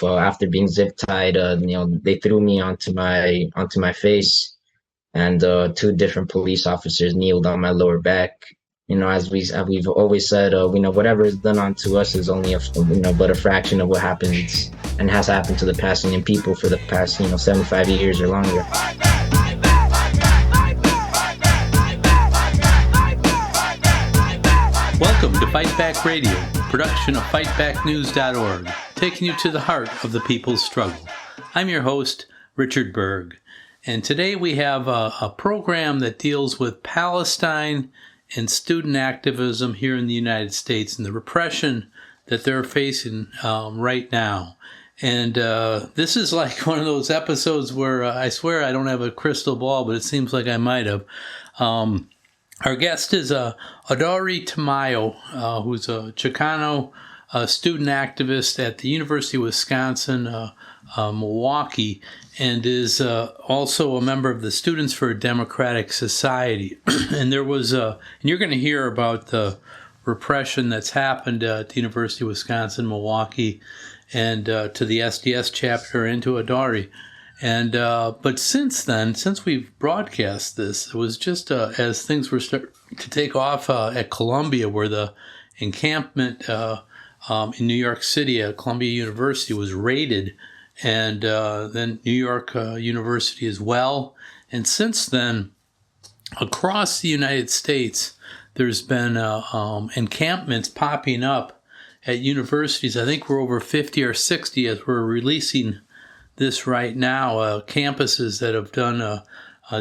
after being zip tied, they threw me onto my face, and two different police officers kneeled on my lower back. As we've always said, whatever is done unto us is only but a fraction of what happens and has happened to the Palestinian people for the past 75 years or longer. Welcome to Fight Back Radio, production of fightbacknews.org, taking you to the heart of the people's struggle. I'm your host, Richard Berg, and today we have a program that deals with Palestine and student activism here in the United States and the repression that they're facing right now. And this is like one of those episodes where I swear I don't have a crystal ball, but it seems like I might have. Our guest is Audari Tamayo, who's a Chicano student activist at the University of Wisconsin, Milwaukee, and is also a member of the Students for a Democratic Society. And there was, and you're going to hear about the repression that's happened at the University of Wisconsin, Milwaukee, and to the SDS chapter and to Audari. And but since then, since we've broadcast this, it was just as things were starting to take off at Columbia, where the encampment in New York City at Columbia University was raided, and then New York University as well. And since then, across the United States, there's been encampments popping up at universities. I think we're over 50 or 60 as we're releasing this right now, campuses that have done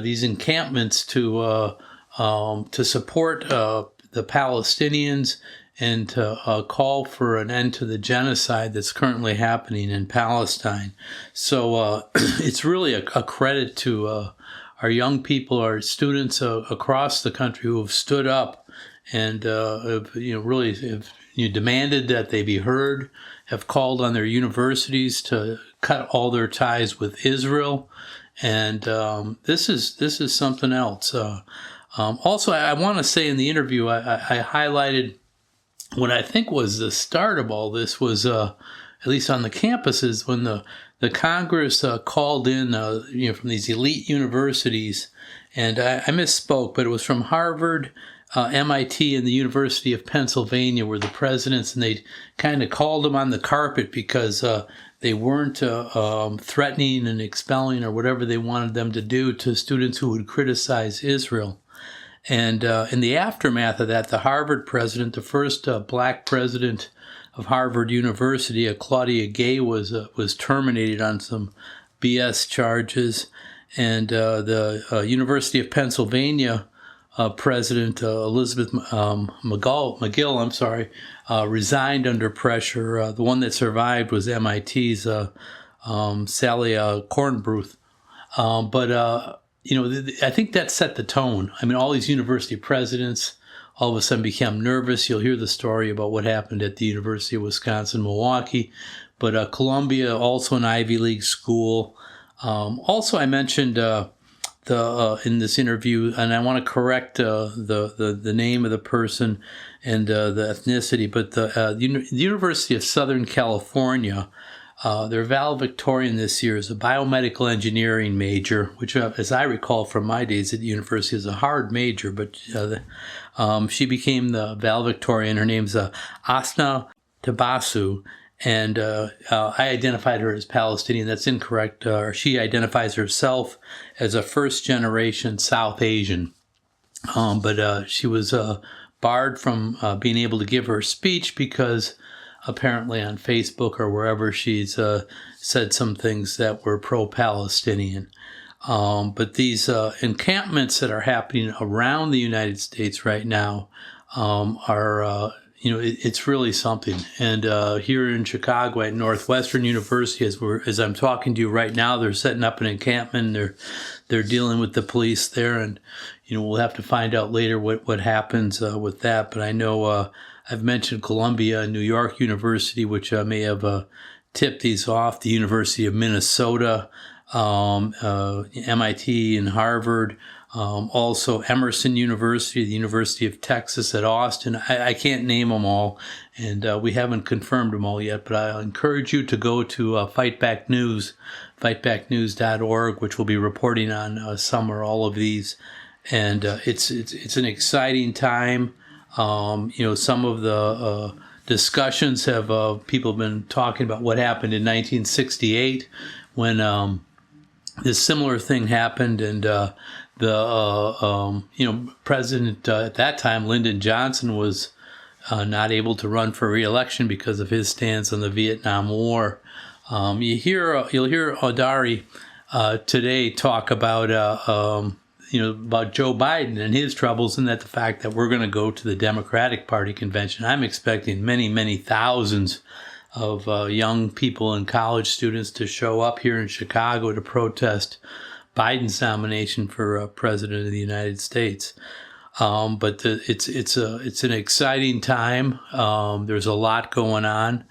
these encampments to support the Palestinians and to call for an end to the genocide that's currently happening in Palestine. So it's really a credit to our young people, our students across the country who have stood up and really have demanded that they be heard, have called on their universities to cut all their ties with Israel, and this is something else. Also, I want to say in the interview, I highlighted what I think was the start of all this was, at least on the campuses, when the Congress called in, from these elite universities, and I misspoke, but it was from Harvard, MIT, and the University of Pennsylvania were the presidents, and they kind of called them on the carpet because they weren't threatening and expelling or whatever they wanted them to do to students who would criticize Israel. And in the aftermath of that, the Harvard president, the first black president of Harvard University, Claudia Gay, was terminated on some BS charges, and the University of Pennsylvania President Elizabeth McGill, resigned under pressure. The one that survived was MIT's Sally Kornbruth. I think that set the tone. I mean, all these university presidents all of a sudden became nervous. You'll hear the story about what happened at the University of Wisconsin, Milwaukee. But Columbia, also an Ivy League school. Also, I mentioned in this interview, and I want to correct the name of the person and the ethnicity, but the University of Southern California, their valedictorian this year is a biomedical engineering major, which, as I recall from my days at the university, is a hard major, but she became the valedictorian. Her name's Asna Tabasu, and I identified her as Palestinian. That's incorrect. She identifies herself as a first-generation South Asian. But she was barred from being able to give her speech because apparently on Facebook or wherever she's said some things that were pro-Palestinian. But these encampments that are happening around the United States right now are it's really something. And here in Chicago at Northwestern University, as I'm talking to you right now, they're setting up an encampment. They're dealing with the police there, and we'll have to find out later what happens with that. But I know I've mentioned Columbia and New York University, which may have tipped these off. The University of Minnesota, MIT and Harvard, also Emerson University, the University of Texas at Austin. I can't name them all, and we haven't confirmed them all yet, but I encourage you to go to Fight Back News, fightbacknews.org, which will be reporting on some or all of these. And it's an exciting time. Some of the discussions have people have been talking about what happened in 1968 when this similar thing happened, and President at that time, Lyndon Johnson, was not able to run for re-election because of his stance on the Vietnam War. You'll hear Audari today talk about Joe Biden and his troubles, and that the fact that we're going to go to the Democratic Party convention. I'm expecting many, many thousands of young people and college students to show up here in Chicago to protest Biden's nomination for president of the United States. But it's an exciting time. There's a lot going on.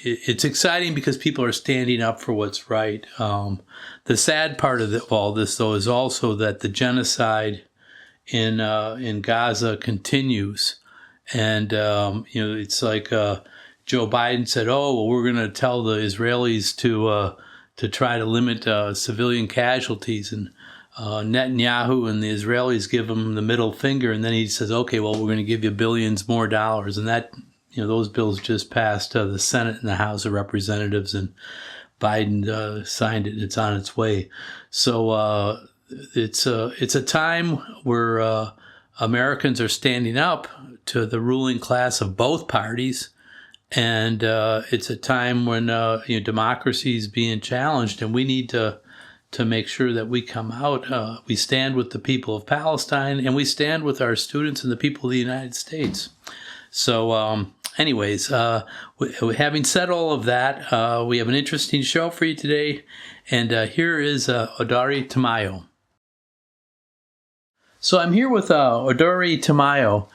It's exciting because people are standing up for what's right. The sad part of all this, though, is also that the genocide in Gaza continues. And, it's like Joe Biden said, we're going to tell the Israelis to try to limit civilian casualties. And Netanyahu and the Israelis give him the middle finger. And then he says, okay, well, we're going to give you billions more dollars. And that, those bills just passed the Senate and the House of Representatives, and Biden signed it. It's on its way. So it's a time where Americans are standing up to the ruling class of both parties, and it's a time when democracy is being challenged, and we need to make sure that we come out. We stand with the people of Palestine, and we stand with our students and the people of the United States. So, anyways, having said all of that, we have an interesting show for you today, and here is Audari Tamayo. So I'm here with Audari Tamayo,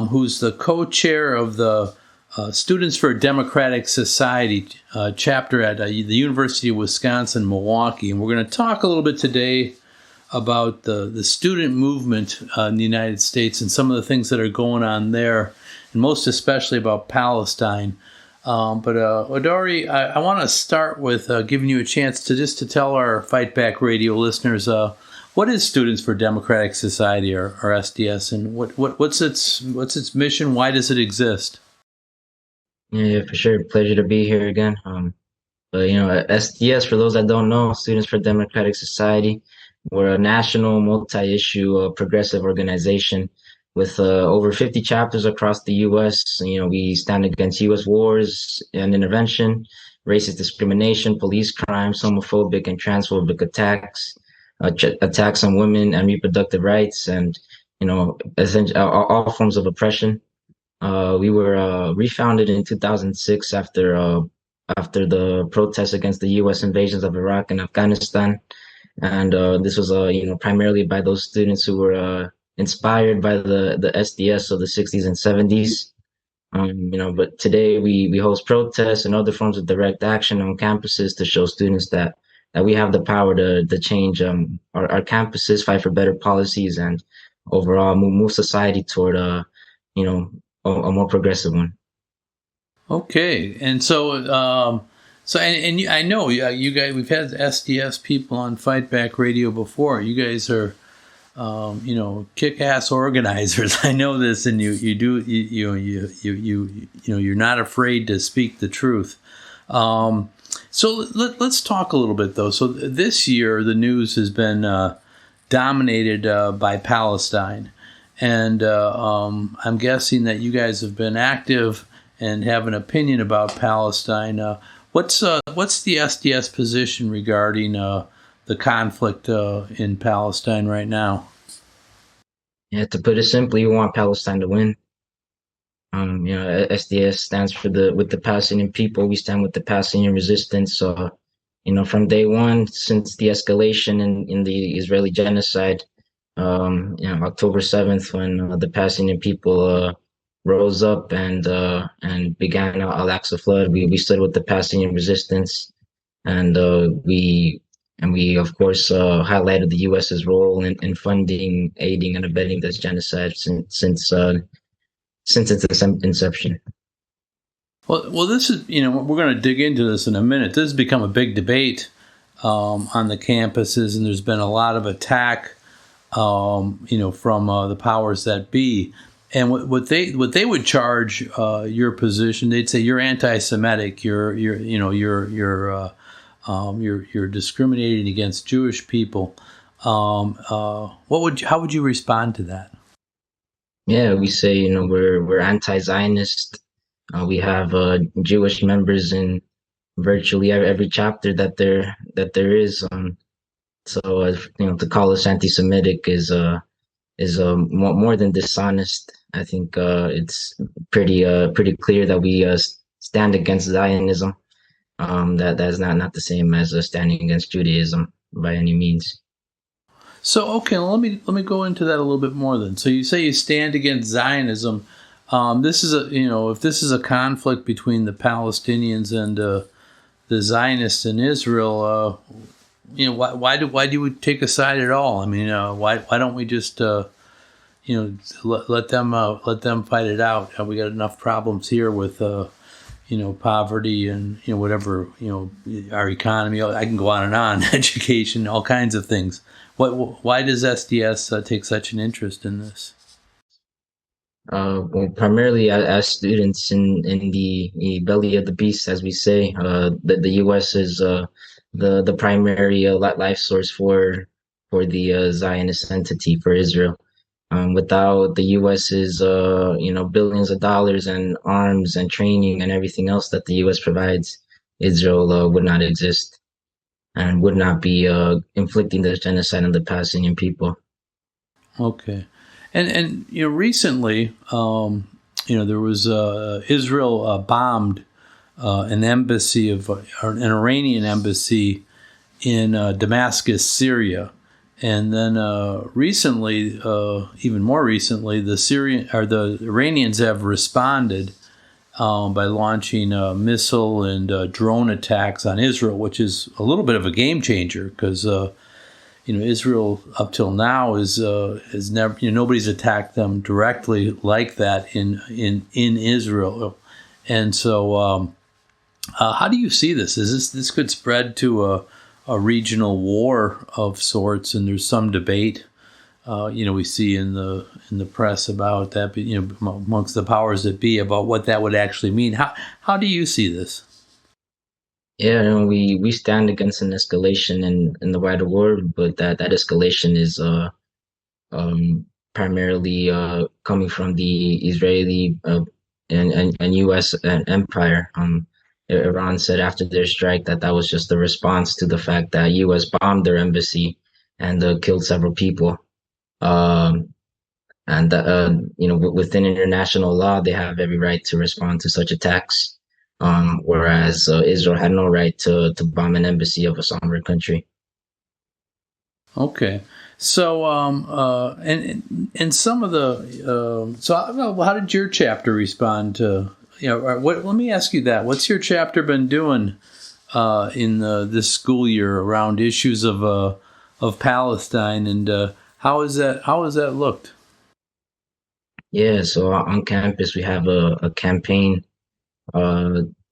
who's the co-chair of the Students for a Democratic Society chapter at the University of Wisconsin-Milwaukee. And we're going to talk a little bit today about the student movement in the United States and some of the things that are going on there, and most especially about Palestine. But Audari, I want to start with giving you a chance to tell our Fight Back Radio listeners what is Students for Democratic Society, or SDS, and what's its mission? Why does it exist? Yeah, for sure. Pleasure to be here again. But SDS, for those that don't know, Students for Democratic Society, we're a national multi-issue progressive organization with over 50 chapters across the U.S. We stand against U.S. wars and intervention, racist discrimination, police crimes, homophobic and transphobic attacks, attacks on women and reproductive rights, and essentially all forms of oppression. We were refounded in 2006 after the protests against the U.S. invasions of Iraq and Afghanistan, and this was primarily by those students who were inspired by the SDS of the 60s and 70s. But today we host protests and other forms of direct action on campuses to show students that we have the power to change our campuses, fight for better policies, and overall move society toward a more progressive one. Okay, and so I know you guys. We've had SDS people on Fight Back Radio before. You guys are, kick-ass organizers. I know this, and you're not afraid to speak the truth. So let's talk a little bit, though. So this year, the news has been dominated by Palestine. And I'm guessing that you guys have been active and have an opinion about Palestine. What's the SDS position regarding the conflict in Palestine right now? Yeah, to put it simply, we want Palestine to win. SDS stands with the Palestinian people. We stand with the Palestinian resistance. From day one, since the escalation in the Israeli genocide, October 7th, when the Palestinian people rose up and began Al-Aqsa flood, we stood with the Palestinian resistance, and we of course highlighted the U.S.'s role in funding, aiding, and abetting this genocide since its inception. Well, this is, we're going to dig into this in a minute. This has become a big debate on the campuses, and there's been a lot of attack, from the powers that be. And what they would charge your position, they'd say you're anti-Semitic, you're discriminating against Jewish people. How would you respond to that? Yeah, we say we're anti-Zionist. We have Jewish members in virtually every chapter that there is. So to call us anti-Semitic is more than dishonest. I think it's pretty clear that we stand against Zionism. That's not the same as standing against Judaism by any means. So okay, let me go into that a little bit more then. So you say you stand against Zionism. This is if this is a conflict between the Palestinians and the Zionists in Israel, why do we take a side at all? I mean, why don't we just let them fight it out? We got enough problems here with poverty and whatever, our economy. I can go on and on, education, all kinds of things. Why does SDS take such an interest in this? Well, primarily as students in the belly of the beast, as we say, the U.S. is the primary life source for the Zionist entity for Israel. Without the U.S.'s billions of dollars and arms and training and everything else that the U.S. provides, Israel would not exist and would not be inflicting the genocide on the Palestinian people. Okay. And recently, there was Israel bombed an embassy an Iranian embassy in Damascus, Syria, and then recently, even more recently, the Iranians have responded by launching missile and drone attacks on Israel, which is a little bit of a game changer because. Israel up till now is never. Nobody's attacked them directly like that in Israel, and so how do you see this? Is this could spread to a regional war of sorts? And there's some debate, we see in the press about that, amongst the powers that be about what that would actually mean. How do you see this? Yeah, we stand against an escalation in the wider world, but that escalation is primarily coming from the Israeli and U.S. empire. Iran said after their strike that was just a response to the fact that U.S. bombed their embassy and killed several people. And within international law, they have every right to respond to such attacks. Whereas Israel had no right to bomb an embassy of a sovereign country. Okay, so and some of the how did your chapter respond to let me ask you that. What's your chapter been doing in this school year around issues of Palestine, and how has that looked? Yeah, so on campus we have a campaign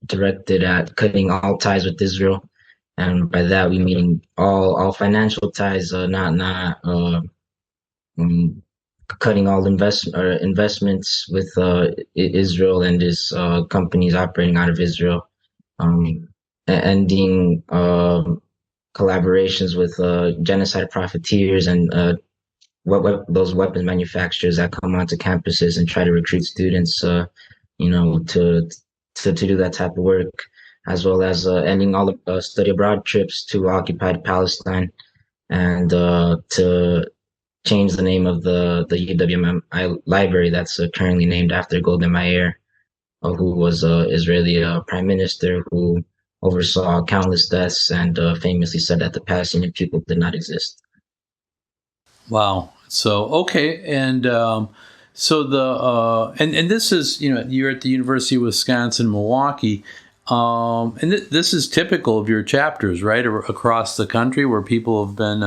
directed at cutting all ties with Israel, and by that we mean all financial ties, not cutting all investments with Israel and its companies operating out of Israel, ending collaborations with genocide profiteers and those weapons manufacturers that come onto campuses and try to recruit students, to do that type of work, as well as ending all the study abroad trips to occupied Palestine, and to change the name of the UW library that's currently named after Golda Meir, who was Israeli prime minister who oversaw countless deaths and famously said that the Palestinian people did not exist. Wow. So okay, and so and this is you're at the University of Wisconsin-Milwaukee. And this is typical of your chapters, right? Across the country, where people have been,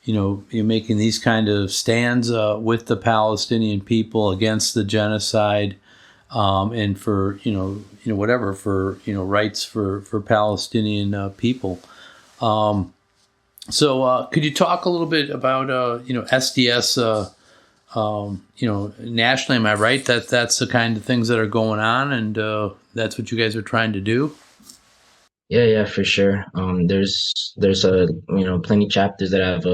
you're making these kind of stands with the Palestinian people against the genocide, and for whatever, for rights for Palestinian people. So could you talk a little bit about SDS? Nationally, am I right that that's the kind of things that are going on, and that's what you guys are trying to do? Yeah, for sure. There's plenty chapters that have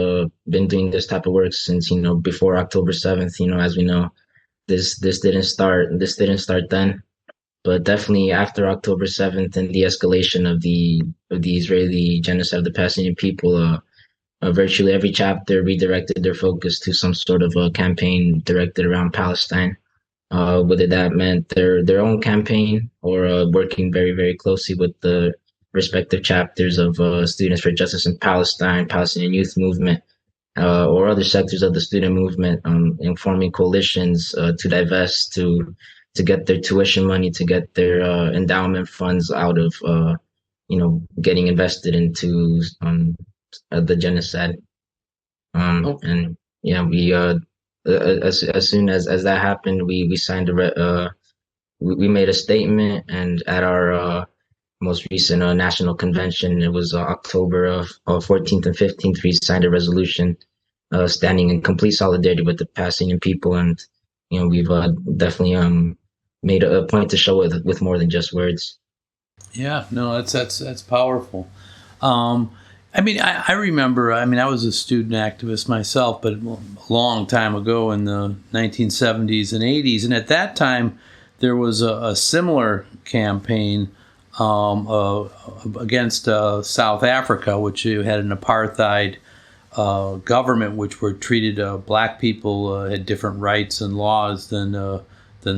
been doing this type of work since before October 7th. As we know, this didn't start then, but definitely after October 7th and the escalation of the Israeli genocide of the Palestinian people, virtually every chapter redirected their focus to some sort of a campaign directed around Palestine. Whether that meant their own campaign or working very, very closely with the respective chapters of Students for Justice in Palestine, Palestinian Youth Movement, or other sectors of the student movement, in forming coalitions to divest, to get their tuition money, to get their endowment funds out of getting invested into the genocide. And yeah, we as soon as that happened, we signed we made a statement, and at our most recent national convention, it was October of 14th and 15th, we signed a resolution standing in complete solidarity with the Palestinian people, and we've definitely made a point to show it with more than just words. Yeah, no, that's powerful. I remember. I was a student activist myself, but a long time ago in the 1970s and 80s, and at that time there was a similar campaign against South Africa, which had an apartheid government, which were treated black people had different rights and laws than the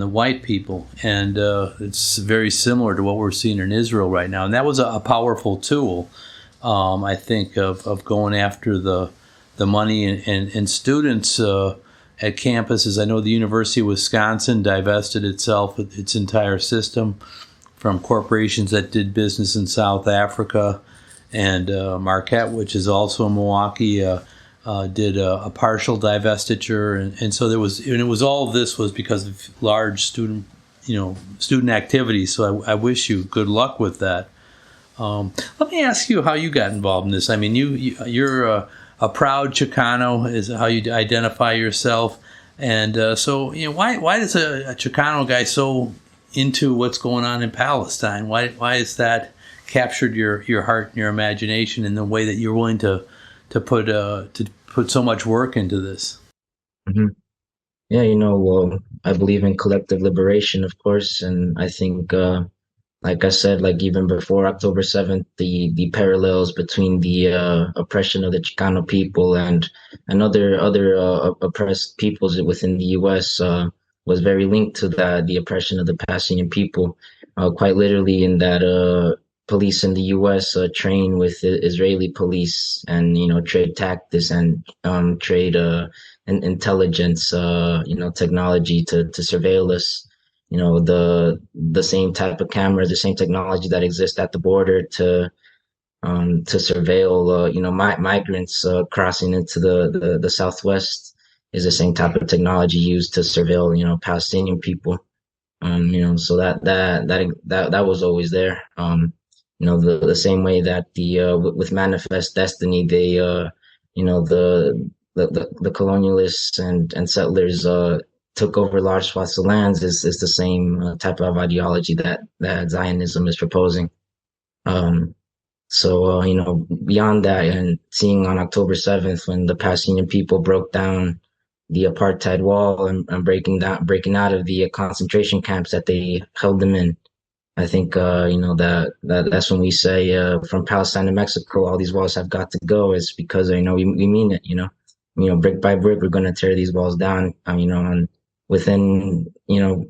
white people, and it's very similar to what we're seeing in Israel right now. And that was a powerful tool, I think, of going after the money and students at campuses. I know the University of Wisconsin divested itself, its entire system, from corporations that did business in South Africa, and Marquette, which is also in Milwaukee, did a partial divestiture, and so it was all of this was because of large student activities. So I wish you good luck with that. Let me ask you how you got involved in this. You're a proud Chicano, is how you identify yourself, and so why is a Chicano guy so into what's going on in Palestine? Why has that captured your heart and your imagination in the way that you're willing to put so much work into this? Mm-hmm. Yeah, well, I believe in collective liberation, of course, and I think, like I said, like even before October 7th, the parallels between the oppression of the Chicano people and other oppressed peoples within the U.S. Was very linked to the oppression of the Palestinian people, quite literally, in that police in the U.S. Train with Israeli police, and trade tactics and trade and intelligence, technology to surveil us. The same type of cameras, the same technology that exists at the border to surveil migrants crossing into the Southwest is the same type of technology used to surveil Palestinian people. So that was always there. The same way that with Manifest Destiny, they the colonialists and settlers took over large swaths of lands is the same type of ideology that Zionism is proposing. So beyond that, and seeing on October 7th when the Palestinian people broke down the apartheid wall and breaking out of the concentration camps that they held them in, I think that's when we say from Palestine to Mexico, all these walls have got to go. Is because we mean it. Brick by brick, we're going to tear these walls down. And within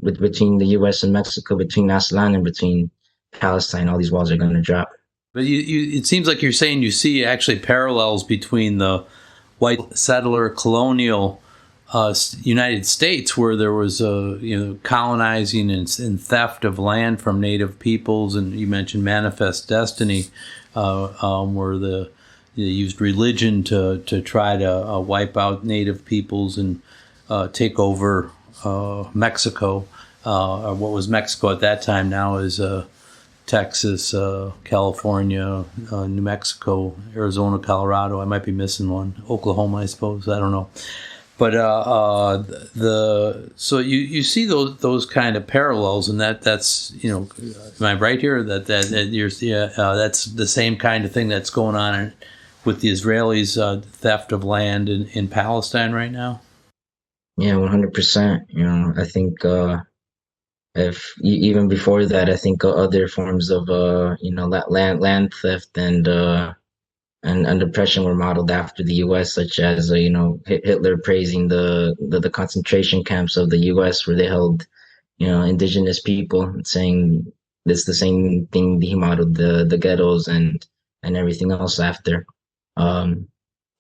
between the U.S. and Mexico, between Aslan and between Palestine, all these walls are going to drop. But it seems like you're saying you see actually parallels between the white settler colonial United States, where there was colonizing and theft of land from native peoples, and you mentioned Manifest Destiny, where they used religion to try to wipe out native peoples and take over Mexico, or what was Mexico at that time. Now is Texas, California, New Mexico, Arizona, Colorado. I might be missing one. Oklahoma, I suppose. I don't know. But so you see those kind of parallels, and that's am I right here that you're that's the same kind of thing that's going on with the Israelis' theft of land in Palestine right now? Yeah, 100%. I think if even before that, I think other forms of land theft and oppression were modeled after the U.S., such as Hitler praising the concentration camps of the U.S. where they held indigenous people, saying it's the same thing he modeled the ghettos and everything else after.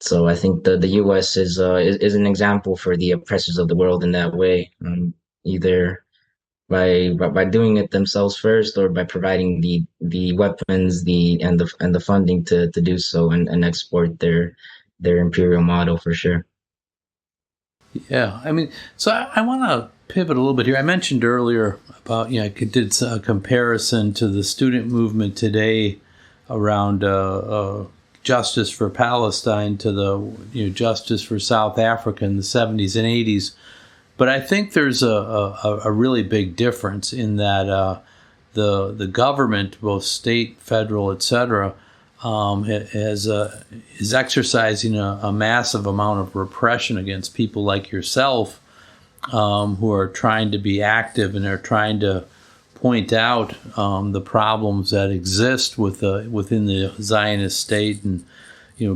So I think the U.S. is an example for the oppressors of the world in that way, either by doing it themselves first, or by providing the weapons, and the funding to do so, and export their imperial model for sure. Yeah, I mean, so I want to pivot a little bit here. I mentioned earlier about I did a comparison to the student movement today around justice for Palestine to the justice for South Africa in the 70s and 80s. But I think there's a really big difference in that the government, both state, federal, etc., is exercising a massive amount of repression against people like yourself, who are trying to be active and are trying to point out the problems that exist within the Zionist state, and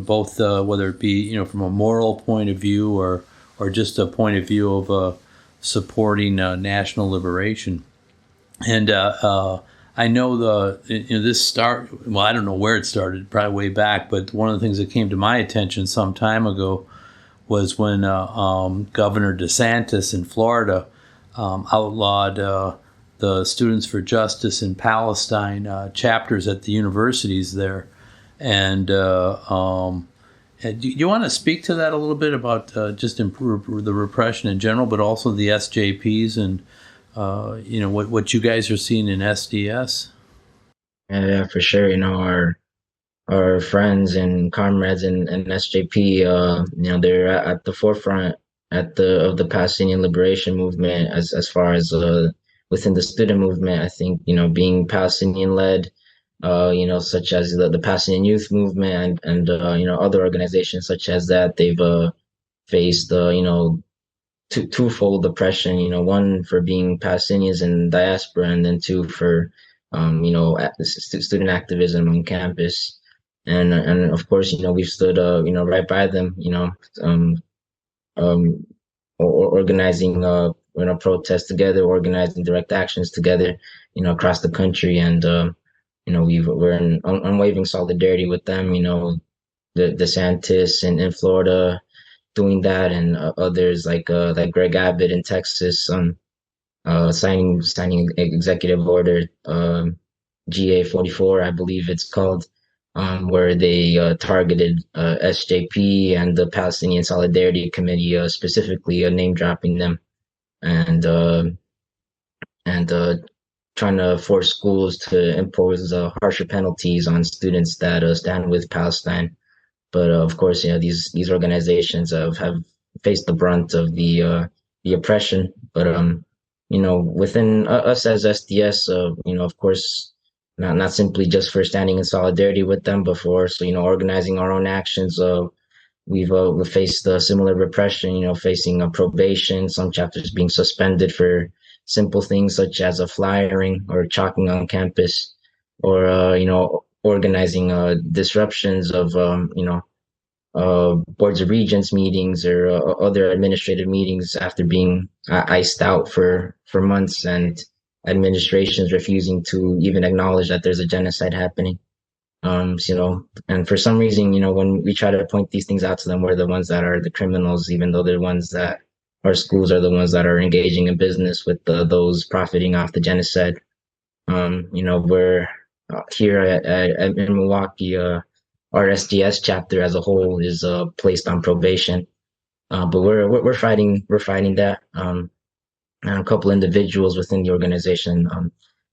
both whether it be from a moral point of view or just a point of view of supporting national liberation. And I know this start. Well, I don't know where it started, probably way back. But one of the things that came to my attention some time ago was when Governor DeSantis in Florida outlawed the Students for Justice in Palestine chapters at the universities there. And do you want to speak to that a little bit about just improve the repression in general, but also the SJPs and what you guys are seeing in SDS? Yeah, for sure. Our friends and comrades in SJP, they're at the forefront of the Palestinian liberation movement as far as within the student movement. I think being Palestinian led, such as the Palestinian Youth Movement and other organizations such as that, they've faced twofold oppression. One for being Palestinians in diaspora, and then two for student activism on campus. And of course, we've stood right by them, organizing protests together, organizing direct actions together, across the country, and we're in unwavering solidarity with them. The DeSantis in Florida doing that, and others like Greg Abbott in Texas signing executive order GA 44, I believe it's called, where they targeted SJP and the Palestinian Solidarity Committee, specifically name dropping them, and trying to force schools to impose harsher penalties on students that stand with Palestine. But of course, these organizations have faced the brunt of the oppression. But within us as SDS, of course, not simply just for standing in solidarity with them, but for organizing our own actions. We've faced similar repression. Facing probation, some chapters being suspended for simple things such as flyering or chalking on campus, or organizing disruptions of boards of regents meetings or other administrative meetings after being iced out for months, and administrations refusing to even acknowledge that there's a genocide happening. And for some reason, when we try to point these things out to them, we're the ones that are the criminals, even though they're the ones that our schools are the ones that are engaging in business with those profiting off the genocide. We're here in Milwaukee. Our SDS chapter as a whole is placed on probation, but we're fighting that. And a couple individuals within the organization,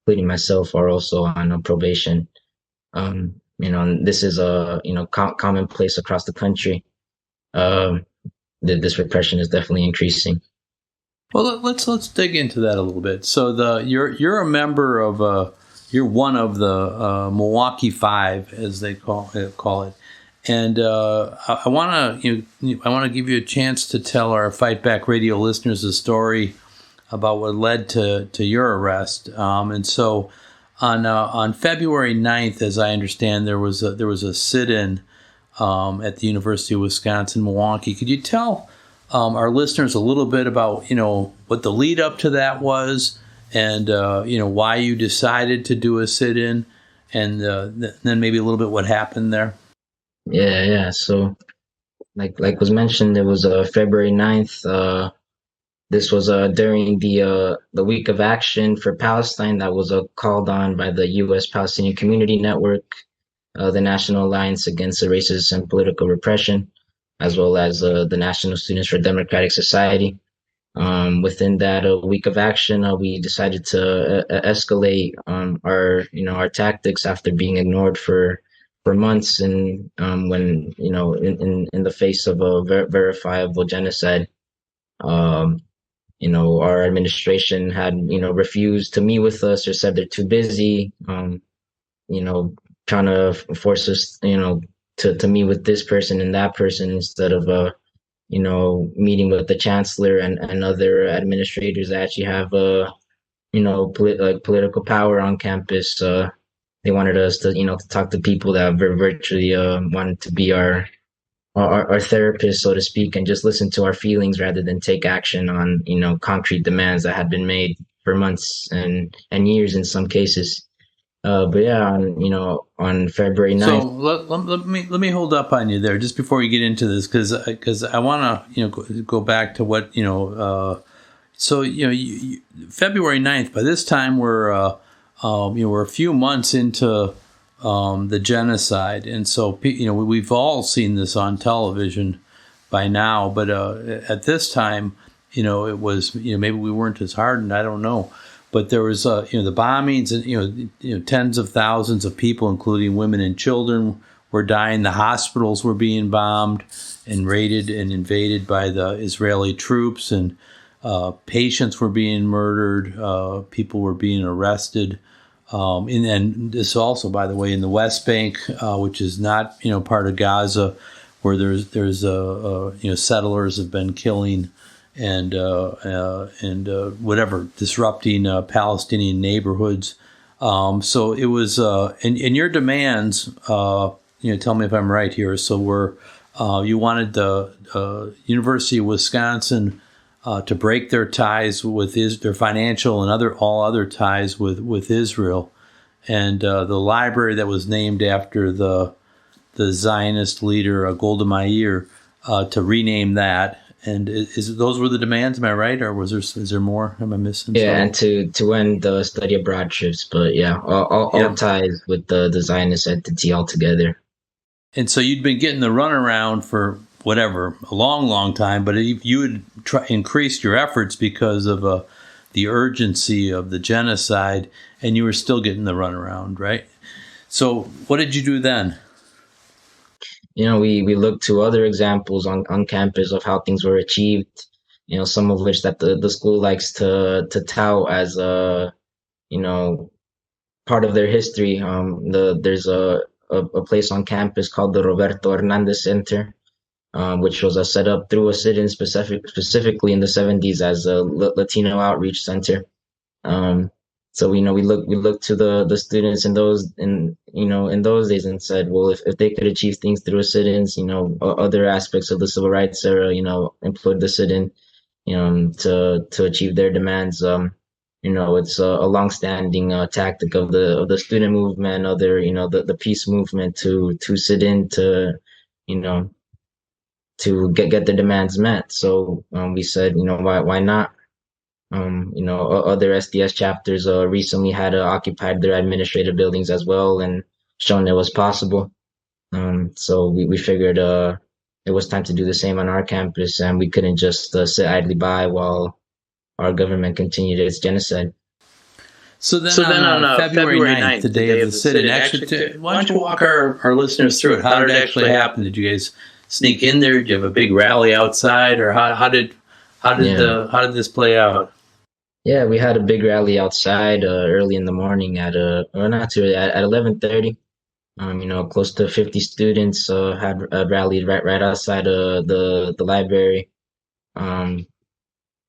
including myself, are also on probation. And this is a commonplace across the country. This repression is definitely increasing. Well, let's dig into that a little bit. So you're a member of you're one of the Milwaukee Five, as they call it, and I want to give you a chance to tell our Fight Back Radio listeners a story about what led to your arrest. And so on February 9th, as I understand, there was a sit-in at the University of Wisconsin-Milwaukee. Could you tell our listeners a little bit about what the lead up to that was, and why you decided to do a sit-in, and then maybe a little bit what happened there? Yeah. So, like was mentioned, it was February 9th. This was during the week of action for Palestine that was called on by the U.S. Palestinian Community Network, the National Alliance Against Racism and Political Repression, as well as the National Students for Democratic Society. Within that week of action, we decided to escalate our tactics after being ignored for months, and when in the face of a verifiable genocide. Our administration had refused to meet with us, or said they're too busy. Trying to force us to meet with this person and that person, instead of meeting with the chancellor and other administrators that actually have political power on campus. They wanted us to talk to people that virtually wanted to be our therapist, so to speak, and just listen to our feelings rather than take action on concrete demands that had been made for months and years in some cases. But yeah, on February 9th. So let me hold up on you there just before you get into this, because I want to go back to what So February 9th. By this time we're a few months into the genocide, and so we've all seen this on television by now. But at this time, it was maybe we weren't as hardened. I don't know. But there was, the bombings, and tens of thousands of people, including women and children, were dying. The hospitals were being bombed and raided and invaded by the Israeli troops, and patients were being murdered. People were being arrested. And this also, by the way, in the West Bank, which is not part of Gaza, where there's settlers have been killing and whatever, disrupting Palestinian neighborhoods. So it was, and your demands, tell me if I'm right here. So you wanted the University of Wisconsin to break their ties with their financial and all other ties with Israel, and the library that was named after the Zionist leader Golda Meir, to rename that. And those were the demands? Am I right, or is there more? Am I missing? Yeah, something? And to end the study abroad trips, but yeah, all ties with the Zionist entity altogether. And so you'd been getting the runaround for whatever, a long time, but you had increased your efforts because of the urgency of the genocide, and you were still getting the runaround, right? So what did you do then? We looked to other examples on campus of how things were achieved, some of which that the school likes to tout as part of their history. There's a place on campus called the Roberto Hernandez Center, which was set up through a sit-in specifically in the 70s as a Latino outreach center. So we looked to the students in those days and said, well, if they could achieve things through a sit-ins, other aspects of the civil rights era, employed the sit-in, to achieve their demands. It's a long-standing tactic of the student movement, the peace movement, to sit in, to to get the demands met. So we said, why not? Other SDS chapters recently had occupied their administrative buildings as well and shown it was possible. So we figured it was time to do the same on our campus, and we couldn't just sit idly by while our government continued its genocide. So then on February 9th, the day of the sit-in, actually, why don't you walk our listeners through it? How did it actually happen? Did you guys sneak in there? Did you have a big rally outside, or how did this play out? Yeah, we had a big rally outside early in the morning at 11:30. Close to 50 students had rallied right outside the library.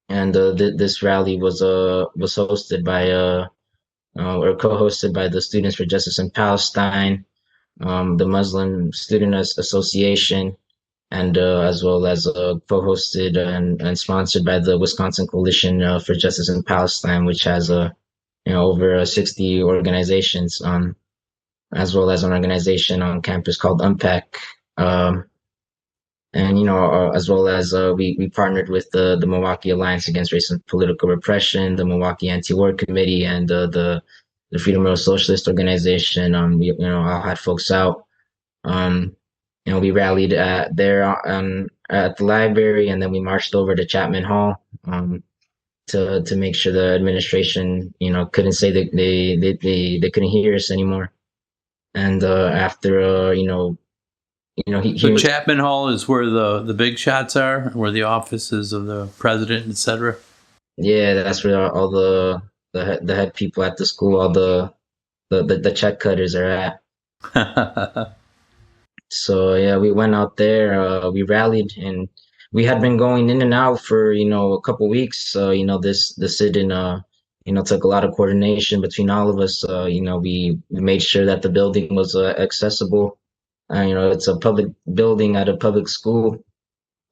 This rally was hosted by or co-hosted by the Students for Justice in Palestine, the Muslim Student Association, and as well as co-hosted and sponsored by the Wisconsin Coalition for Justice in Palestine, which has over 60 organizations, as well as an organization on campus called Unpack. As well as we partnered with the Milwaukee Alliance Against Race and Political Repression, the Milwaukee Anti-War Committee, and the Freedom Road Socialist Organization. All had folks out. We rallied at the library, and then we marched over to Chapman Hall to make sure the administration, couldn't say that they couldn't hear us anymore. And after So Chapman Hall is where the big shots are, where the offices of the president, etc. Yeah, that's where all the head people at the school, all the check cutters are at. So yeah, we went out there, we rallied, and we had been going in and out for a couple weeks. The sit-in took a lot of coordination between all of us. We made sure that the building was accessible. It's a public building at a public school,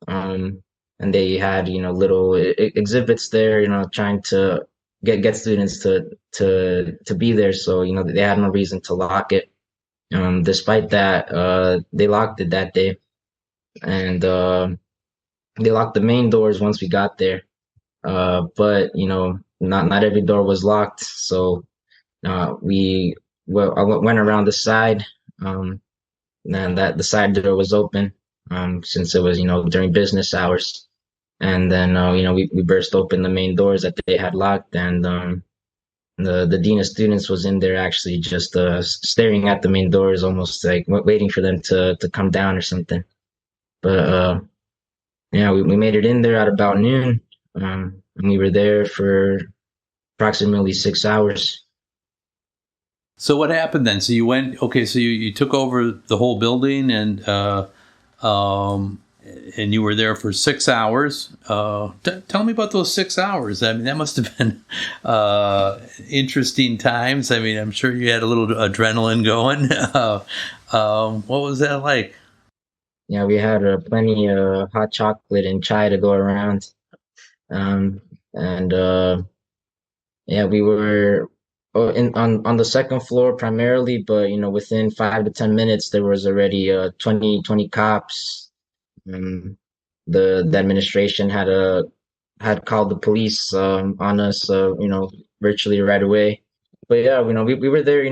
and they had little exhibits there, trying to get students to be there. So they had no reason to lock it. Despite that, they locked it that day, and they locked the main doors once we got there. But not every door was locked, so I went around the side. And that the side door was open, since it was during business hours, and then we burst open the main doors that they had locked, and the dean of students was in there actually just staring at the main doors, almost like waiting for them to come down or something. But we made it in there at about noon, and we were there for approximately 6 hours. So what happened then? So you went, okay, so you took over the whole building, and you were there for 6 hours. Tell me about those 6 hours. I mean, that must have been interesting times. I mean, I'm sure you had a little adrenaline going. What was that like? Yeah, we had plenty of hot chocolate and chai to go around. We were on the second floor primarily, but within 5 to 10 minutes there was already 20 cops. The administration had called the police on us, virtually right away. But yeah, we were there,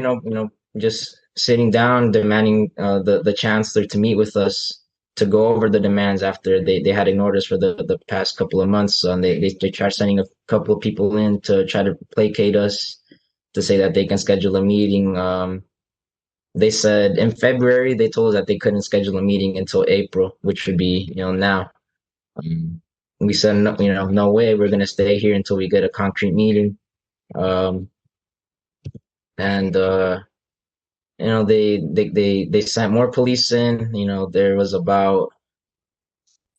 just sitting down, demanding the chancellor to meet with us to go over the demands after they had ignored us for the past couple of months. They tried sending a couple of people in to try to placate us, to say that they can schedule a meeting. They said in February, they told us that they couldn't schedule a meeting until April, which would be, now. We said, no way, we're going to stay here until we get a concrete meeting. They sent more police in. There was about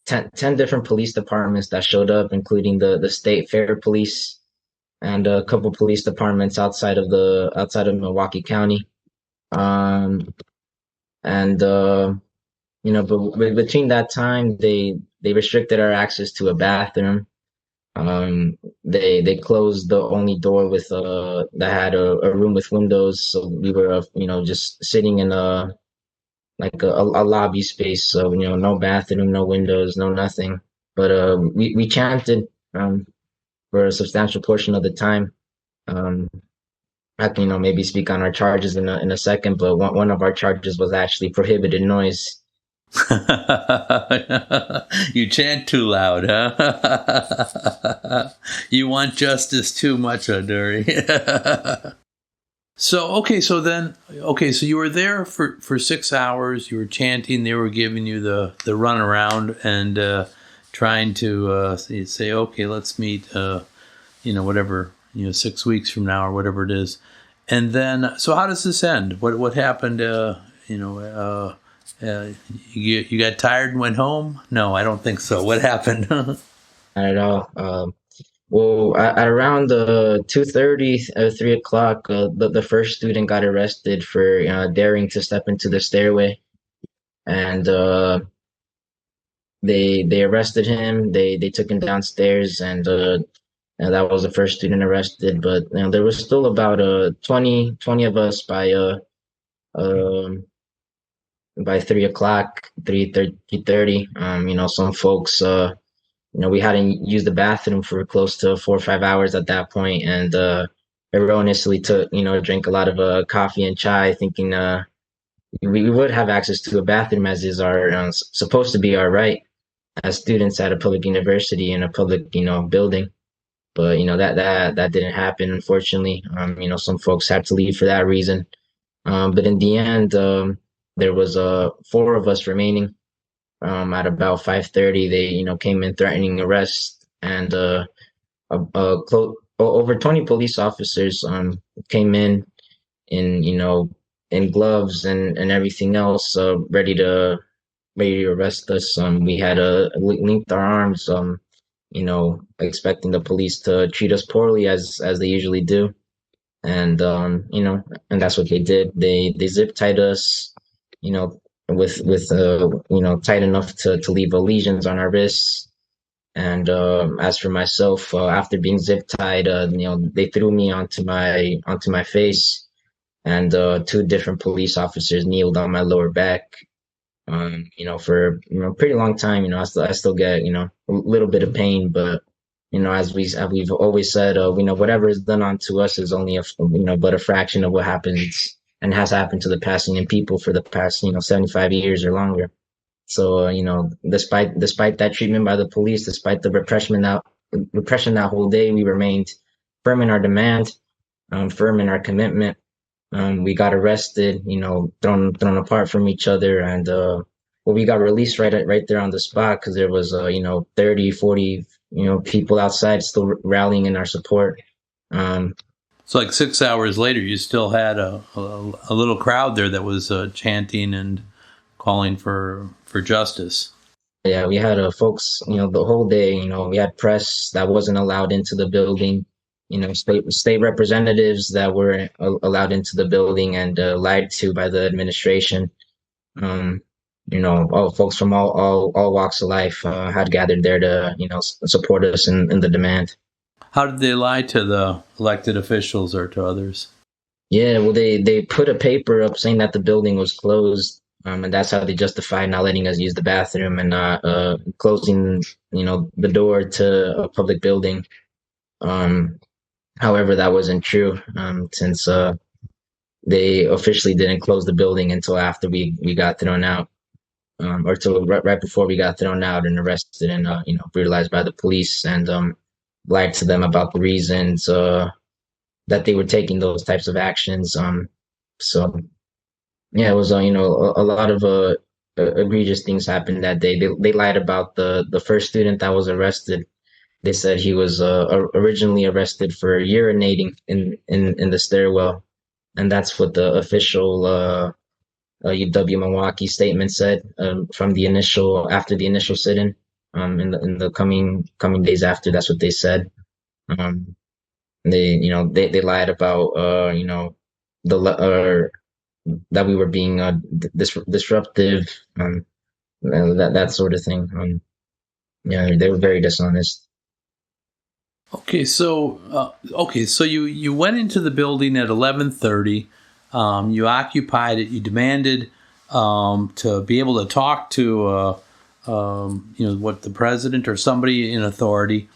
10 different police departments that showed up, including the state fair police, and a couple police departments outside of Milwaukee County. But between that time, they restricted our access to a bathroom. They closed the only door with that had a room with windows, so we were just sitting in a lobby space. So no bathroom, no windows, no nothing. But we chanted for a substantial portion of the time. Um, I can maybe speak on our charges in a second, but one of our charges was actually prohibited noise. You chant too loud, huh? You want justice too much, Audari. So you were there for 6 hours. You were chanting. They were giving you the run around and trying to say, okay, let's meet. Whatever 6 weeks from now or whatever it is. And then, so how does this end? What happened? You got tired and went home? No, I don't think so. What happened? Not at all. Well, at around 2:30, 3 o'clock, the first student got arrested for daring to step into the stairway, and they arrested him. They took him downstairs, and that was the first student arrested. But there was still about 20 of us um, by 3 o'clock, 3:30. Some folks. We hadn't used the bathroom for close to 4 or 5 hours at that point, and erroneously drank a lot of coffee and chai, thinking we would have access to a bathroom, as is our supposed to be our right as students at a public university in a public building. But that didn't happen, unfortunately. Some folks had to leave for that reason. But in the end, there was four of us remaining. At about 5:30, they came in threatening arrest, and over 20 police officers came in gloves and everything else, ready to arrest us. We had linked our arms, expecting the police to treat us poorly as they usually do, and that's what they did. They zip tied us, you know, with tight enough to leave lesions on our wrists. And as for myself, after being zip tied, they threw me onto my face, and two different police officers kneeled on my lower back. For a pretty long time. I still get a little bit of pain, but as we've always said, whatever is done onto us is only but a fraction of what happens and has happened to the Palestinian people for the past 75 years or longer. So despite that treatment by the police, despite the repression that whole day, we remained firm in our demand, firm in our commitment. We got arrested, thrown apart from each other, and we got released right there on the spot, because there was 30, 40 people outside still rallying in our support. So like 6 hours later, you still had a little crowd there that was chanting and calling for justice. Yeah, we had folks, the whole day. We had press that wasn't allowed into the building. State representatives that were allowed into the building and lied to by the administration. All folks from all walks of life had gathered there to support us in the demand. How did they lie to the elected officials or to others? Yeah, well, they put a paper up saying that the building was closed, and that's how they justified not letting us use the bathroom and not closing the door to a public building. However, that wasn't true, since they officially didn't close the building until after we got thrown out, or till right before we got thrown out and arrested and brutalized by the police, and lied to them about the reasons that they were taking those types of actions. So yeah, it was a lot of egregious things happened that day. They lied about the first student that was arrested. They said he was originally arrested for urinating in the stairwell, and that's what the official UW-Milwaukee statement said from after the initial sit-in. In the coming days after, that's what they said. They lied about that we were being disruptive, that sort of thing. Yeah, they were very dishonest. Okay, so you went into the building at 11:30. You occupied it. You demanded to be able to talk to, what the president or somebody in authority.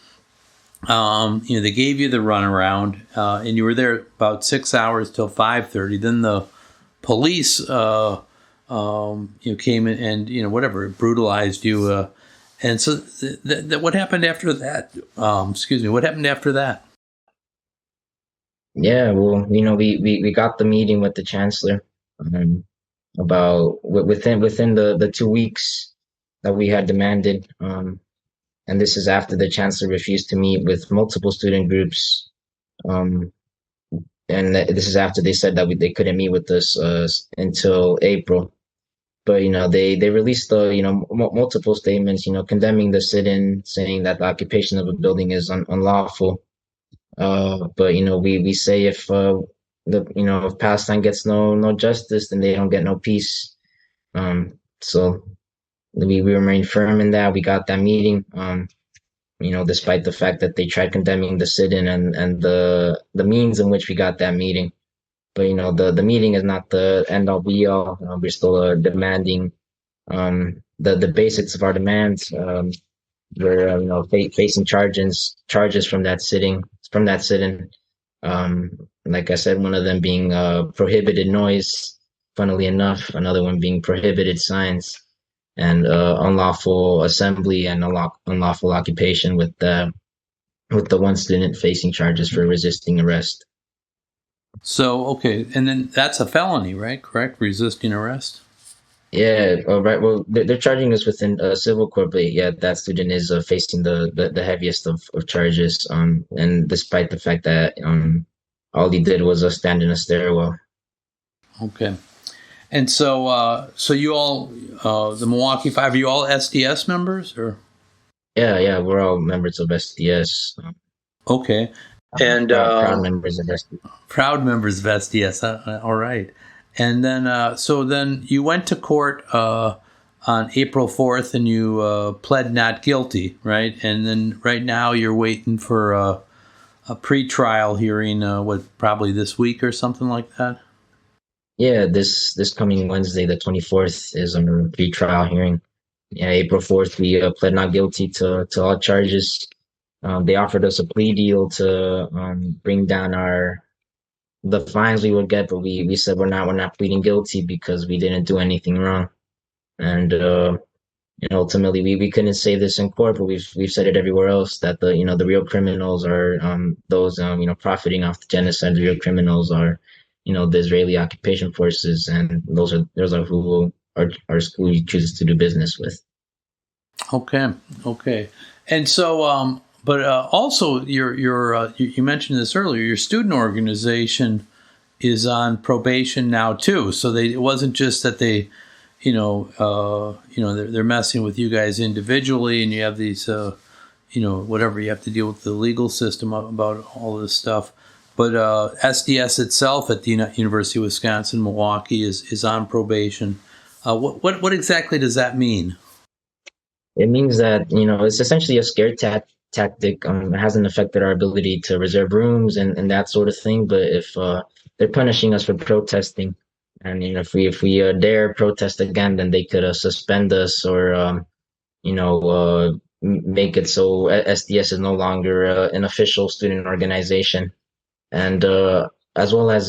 They gave you the runaround, and you were there about 6 hours till 5:30. Then the police, came in and whatever, brutalized you. And so, what happened after that? What happened after that? Yeah, well, we got the meeting with the chancellor, within the 2 weeks that we had demanded. And this is after the chancellor refused to meet with multiple student groups. Um, and this is after they said that they couldn't meet with us until April. But they released multiple statements, condemning the sit-in, saying that the occupation of a building is unlawful. But we say if Palestine gets no justice, then they don't get no peace. So we remain firm in that. We got that meeting. Despite the fact that they tried condemning the sit-in and the means in which we got that meeting. But the meeting is not the end all be all. We're still demanding the basics of our demands. We're facing charges from that sit-in. Like I said, one of them being prohibited noise. Funnily enough, another one being prohibited signs, and unlawful assembly and unlawful occupation, with the one student facing charges for resisting arrest. So, okay, and then that's a felony, right? Correct? Resisting arrest? Yeah, right. Well, they're charging us within civil court, but yeah, that student is facing the heaviest of charges. And despite the fact that all he did was stand in a stairwell. Okay. And so you all, the Milwaukee Five, are you all SDS members, or? Yeah, we're all members of SDS. Okay. And proud members of SDS. Proud members of SDS. All right. And then, so then you went to court on April 4th, and you pled not guilty, right? And then right now you're waiting for a pre-trial hearing, probably this week or something like that? Yeah, this coming Wednesday, the 24th, is a pre-trial hearing. Yeah, April 4th, we pled not guilty to all charges. They offered us a plea deal to bring down the fines we would get, but we said we're not pleading guilty because we didn't do anything wrong. And ultimately we couldn't say this in court, but we've said it everywhere else, that the real criminals are those profiting off the genocide. The real criminals are the Israeli occupation forces, and those are who our school chooses to do business with. Okay. And so but also, you mentioned this earlier. Your student organization is on probation now too. So it wasn't just that they, they're messing with you guys individually, and you have these, whatever, you have to deal with the legal system about all this stuff. But SDS itself at the University of Wisconsin-Milwaukee is on probation. What exactly does that mean? It means that it's essentially a scare tactic. It hasn't affected our ability to reserve rooms and that sort of thing. But if they're punishing us for protesting, and if we dare protest again, then they could suspend us, or make it so SDS is no longer an official student organization. And as well as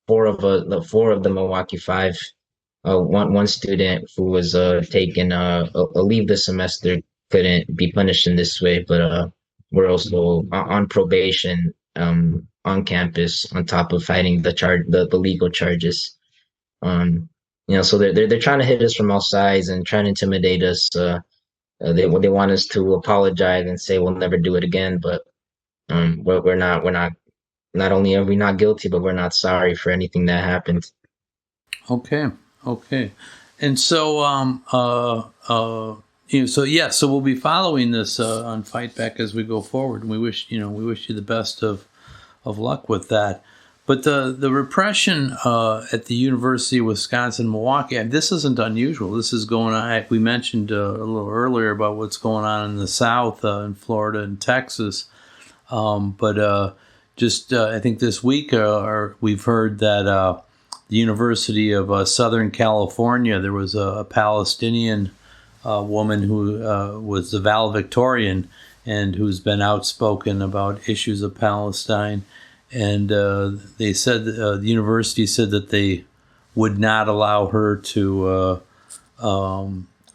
four of the Milwaukee Five, one student who was taking a leave this semester couldn't be punished in this way, but we're also on probation on campus, on top of fighting the legal charges. So they're trying to hit us from all sides and trying to intimidate us. They want us to apologize and say we'll never do it again, but we're not. Not only are we not guilty, but we're not sorry for anything that happened. Okay. And so, so we'll be following this on Fight Back as we go forward, and we wish you the best of luck with that. But the repression at the University of Wisconsin-Milwaukee, and this isn't unusual. This is going on. We mentioned a little earlier about what's going on in the South, in Florida and Texas, but. I think this week we've heard that the the University of Southern California, there was a Palestinian woman who was the valedictorian and who's been outspoken about issues of Palestine. And they said, the university said that they would not allow her to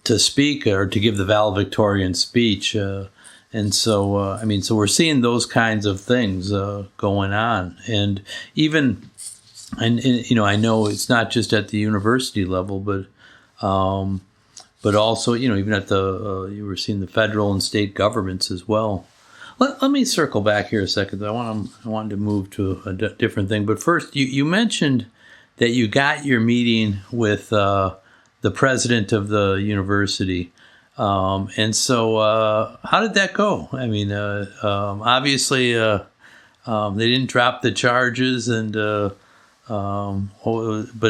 speak or to give the valedictorian speech. And so, so we're seeing those kinds of things going on. And even, I know it's not just at the university level, but also, even at you were seeing the federal and state governments as well. Let me circle back here a second. I wanted to move to a different thing. But first, you mentioned that you got your meeting with the president of the university. And so how did that go? I mean, obviously, they didn't drop the charges, and but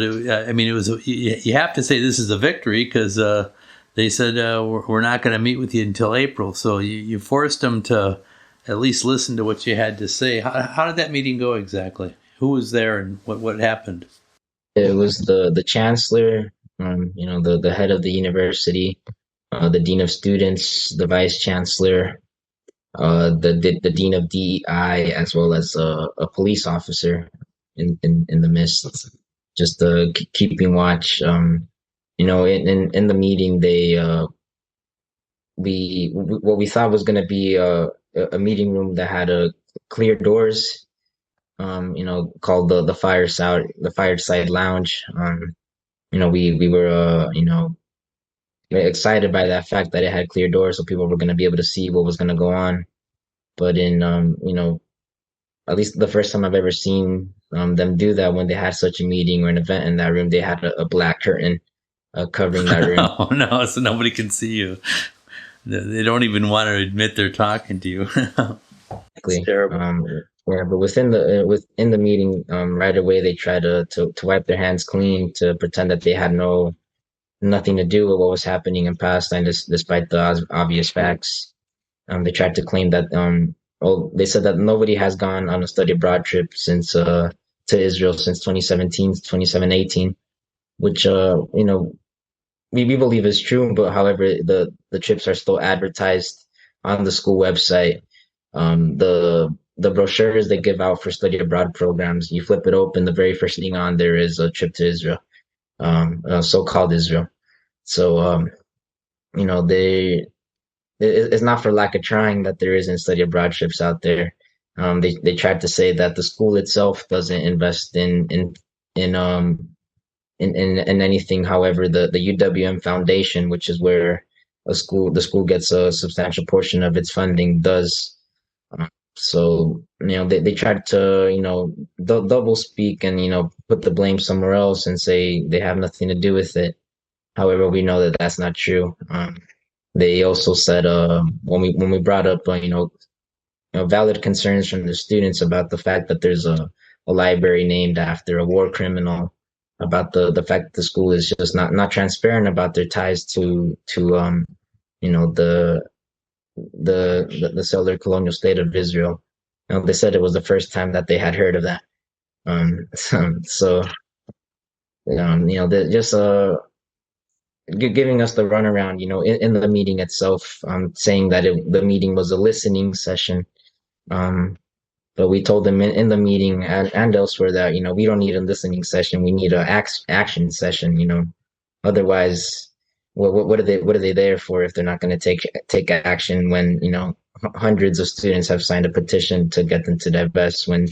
it was. You have to say this is a victory because they said we're not going to meet with you until April. So you forced them to at least listen to what you had to say. How did that meeting go exactly? Who was there, and what happened? It was the chancellor, the head of the university, the dean of students, the vice chancellor, the dean of DEI, as well as a police officer in the midst, just keeping watch. In the meeting, what we thought was going to be a meeting room that had clear doors, called the fireside lounge. We were excited by that fact that it had clear doors, so people were going to be able to see what was going to go on. But in at least the first time I've ever seen them do that, when they had such a meeting or an event in that room, they had a black curtain covering that room. Oh no, so nobody can see you. They don't even want to admit they're talking to you. Exactly. Terrible. But within the meeting, right away they tried to wipe their hands clean, to pretend that they had nothing to do with what was happening in Palestine, despite the obvious facts. They tried to claim that they said that nobody has gone on a study abroad trip since to Israel since 2017-2018, which we believe is true. But however, the trips are still advertised on the school website. The brochures they give out for study abroad programs, you flip it open, the very first thing on there is a trip to Israel, so-called Israel. So it's not for lack of trying that there isn't study abroad trips out there. They tried to say that the school itself doesn't invest in anything. However, the UWM Foundation, which is where the school gets a substantial portion of its funding, does. So they tried to double speak and put the blame somewhere else and say they have nothing to do with it. However, we know that that's not true. They also said when we brought up valid concerns from the students about the fact that there's a library named after a war criminal, about the fact that the school is just not transparent about their ties to the settler colonial state of Israel. They said it was the first time that they had heard of that. They're just giving us the runaround, in the meeting itself, saying that the meeting was a listening session. But we told them in the meeting and elsewhere that, we don't need a listening session. We need a action session, Otherwise, what are they there for if they're not going to take action when, hundreds of students have signed a petition to get them to divest, when,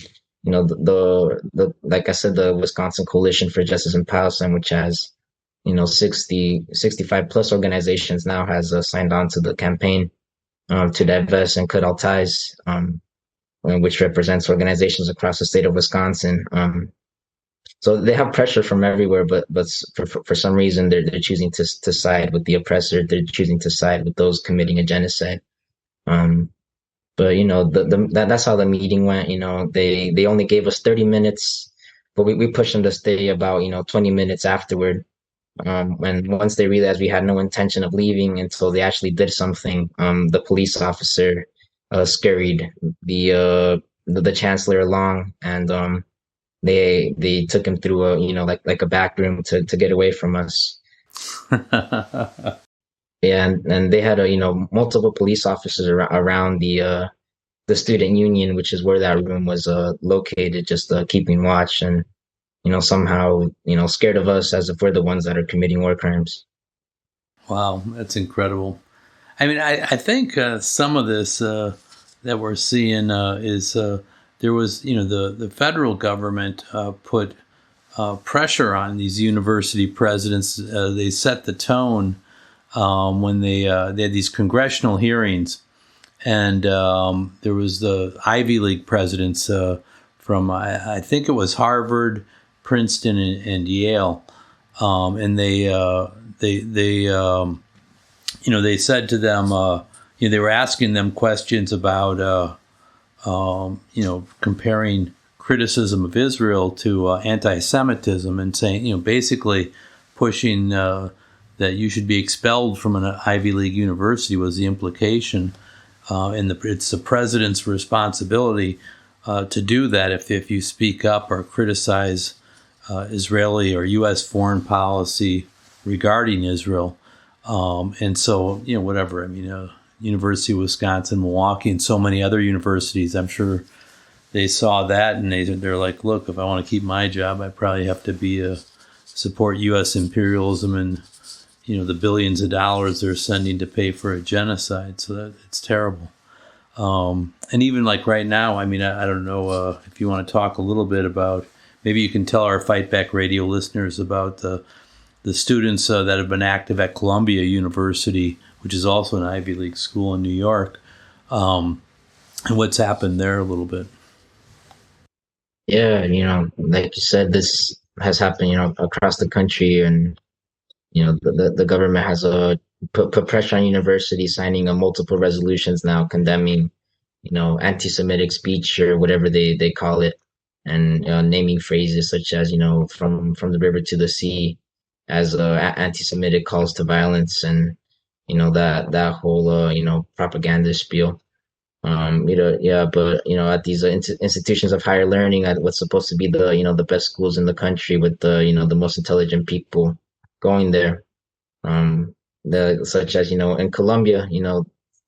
the like I said, the Wisconsin Coalition for Justice in Palestine, which has 65 plus organizations now, has signed on to the campaign to divest and cut all ties, which represents organizations across the state of Wisconsin. So they have pressure from everywhere, but for some reason they're choosing to side with the oppressor. They're choosing to side with those committing a genocide. But that's how the meeting went. They only gave us 30 minutes, but we pushed them to stay about 20 minutes afterward. And once they realized we had no intention of leaving until they actually did something, the police officer scurried the chancellor along, and they took him through a like a back room to get away from us. Yeah, and they had multiple police officers around the student union, which is where that room was located, just keeping watch and somehow scared of us as if we're the ones that are committing war crimes. Wow, that's incredible. I mean, I think some of this that we're seeing is there was, the federal government put pressure on these university presidents. They set the tone when they had these congressional hearings, and there was the Ivy League presidents from I think it was Harvard, Princeton, and Yale, and they they said to them, they were asking them questions about, comparing criticism of Israel to anti-Semitism, and saying, basically pushing that you should be expelled from an Ivy League university was the implication, and it's the president's responsibility to do that if you speak up or criticize Israeli or U.S. foreign policy regarding Israel. And so, whatever. I mean, University of Wisconsin-Milwaukee and so many other universities, I'm sure they saw that and they're like, look, if I want to keep my job, I probably have to support U.S. imperialism and, the billions of dollars they're sending to pay for a genocide. So it's terrible. And even like right now, I mean, I don't know if you want to talk a little bit about, maybe you can tell our Fight Back Radio listeners about the students that have been active at Columbia University, which is also an Ivy League school in New York, and what's happened there a little bit. Yeah, like you said, this has happened, across the country, and the government has put pressure on universities, signing multiple resolutions now condemning, anti-Semitic speech or whatever they call it, and naming phrases such as from the river to the sea as anti-Semitic calls to violence, and that whole propaganda spiel. But at these institutions of higher learning, at what's supposed to be the best schools in the country with the most intelligent people going there, such as in Columbia,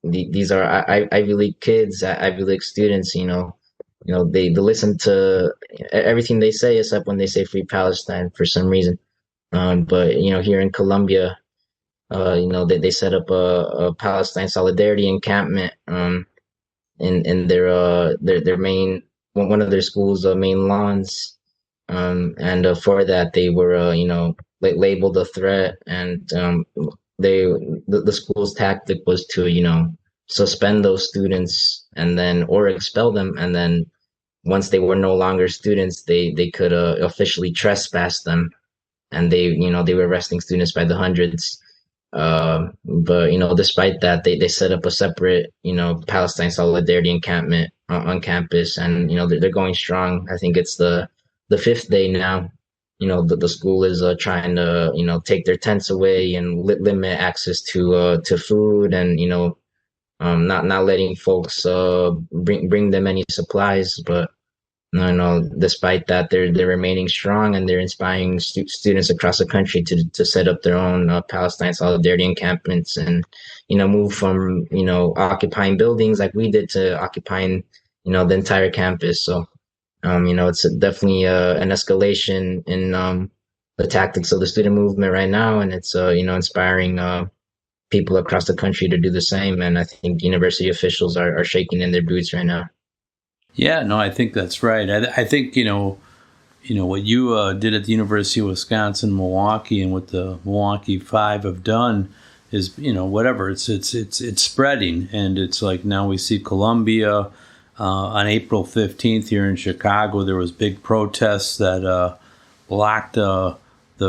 these are Ivy League kids, Ivy League students. They listen to everything they say except when they say Free Palestine for some reason. But here in Columbia, they set up a Palestine solidarity encampment in their main, one of their schools' main lawns, and for that they were labeled a threat, and the school's tactic was to suspend those students and then or expel them, and then once they were no longer students, they could officially trespass them, and they were arresting students by the hundreds. But despite that, they set up a separate Palestine solidarity encampment on campus, and they're going strong. I think it's the fifth day now. The school is trying to take their tents away and limit access to food, and not letting folks bring them any supplies. But no, despite that, they're remaining strong, and they're inspiring students across the country to set up their own Palestine solidarity encampments, and move from occupying buildings like we did to occupying the entire campus. So it's definitely an escalation in the tactics of the student movement right now, and it's inspiring people across the country to do the same. And I think university officials are shaking in their boots right now. Yeah, no, I think that's right. I think what you did at the University of Wisconsin-Milwaukee and what the Milwaukee Five have done is whatever, it's spreading, and it's like now we see Columbia. On April 15th here in Chicago, there was big protests that blocked the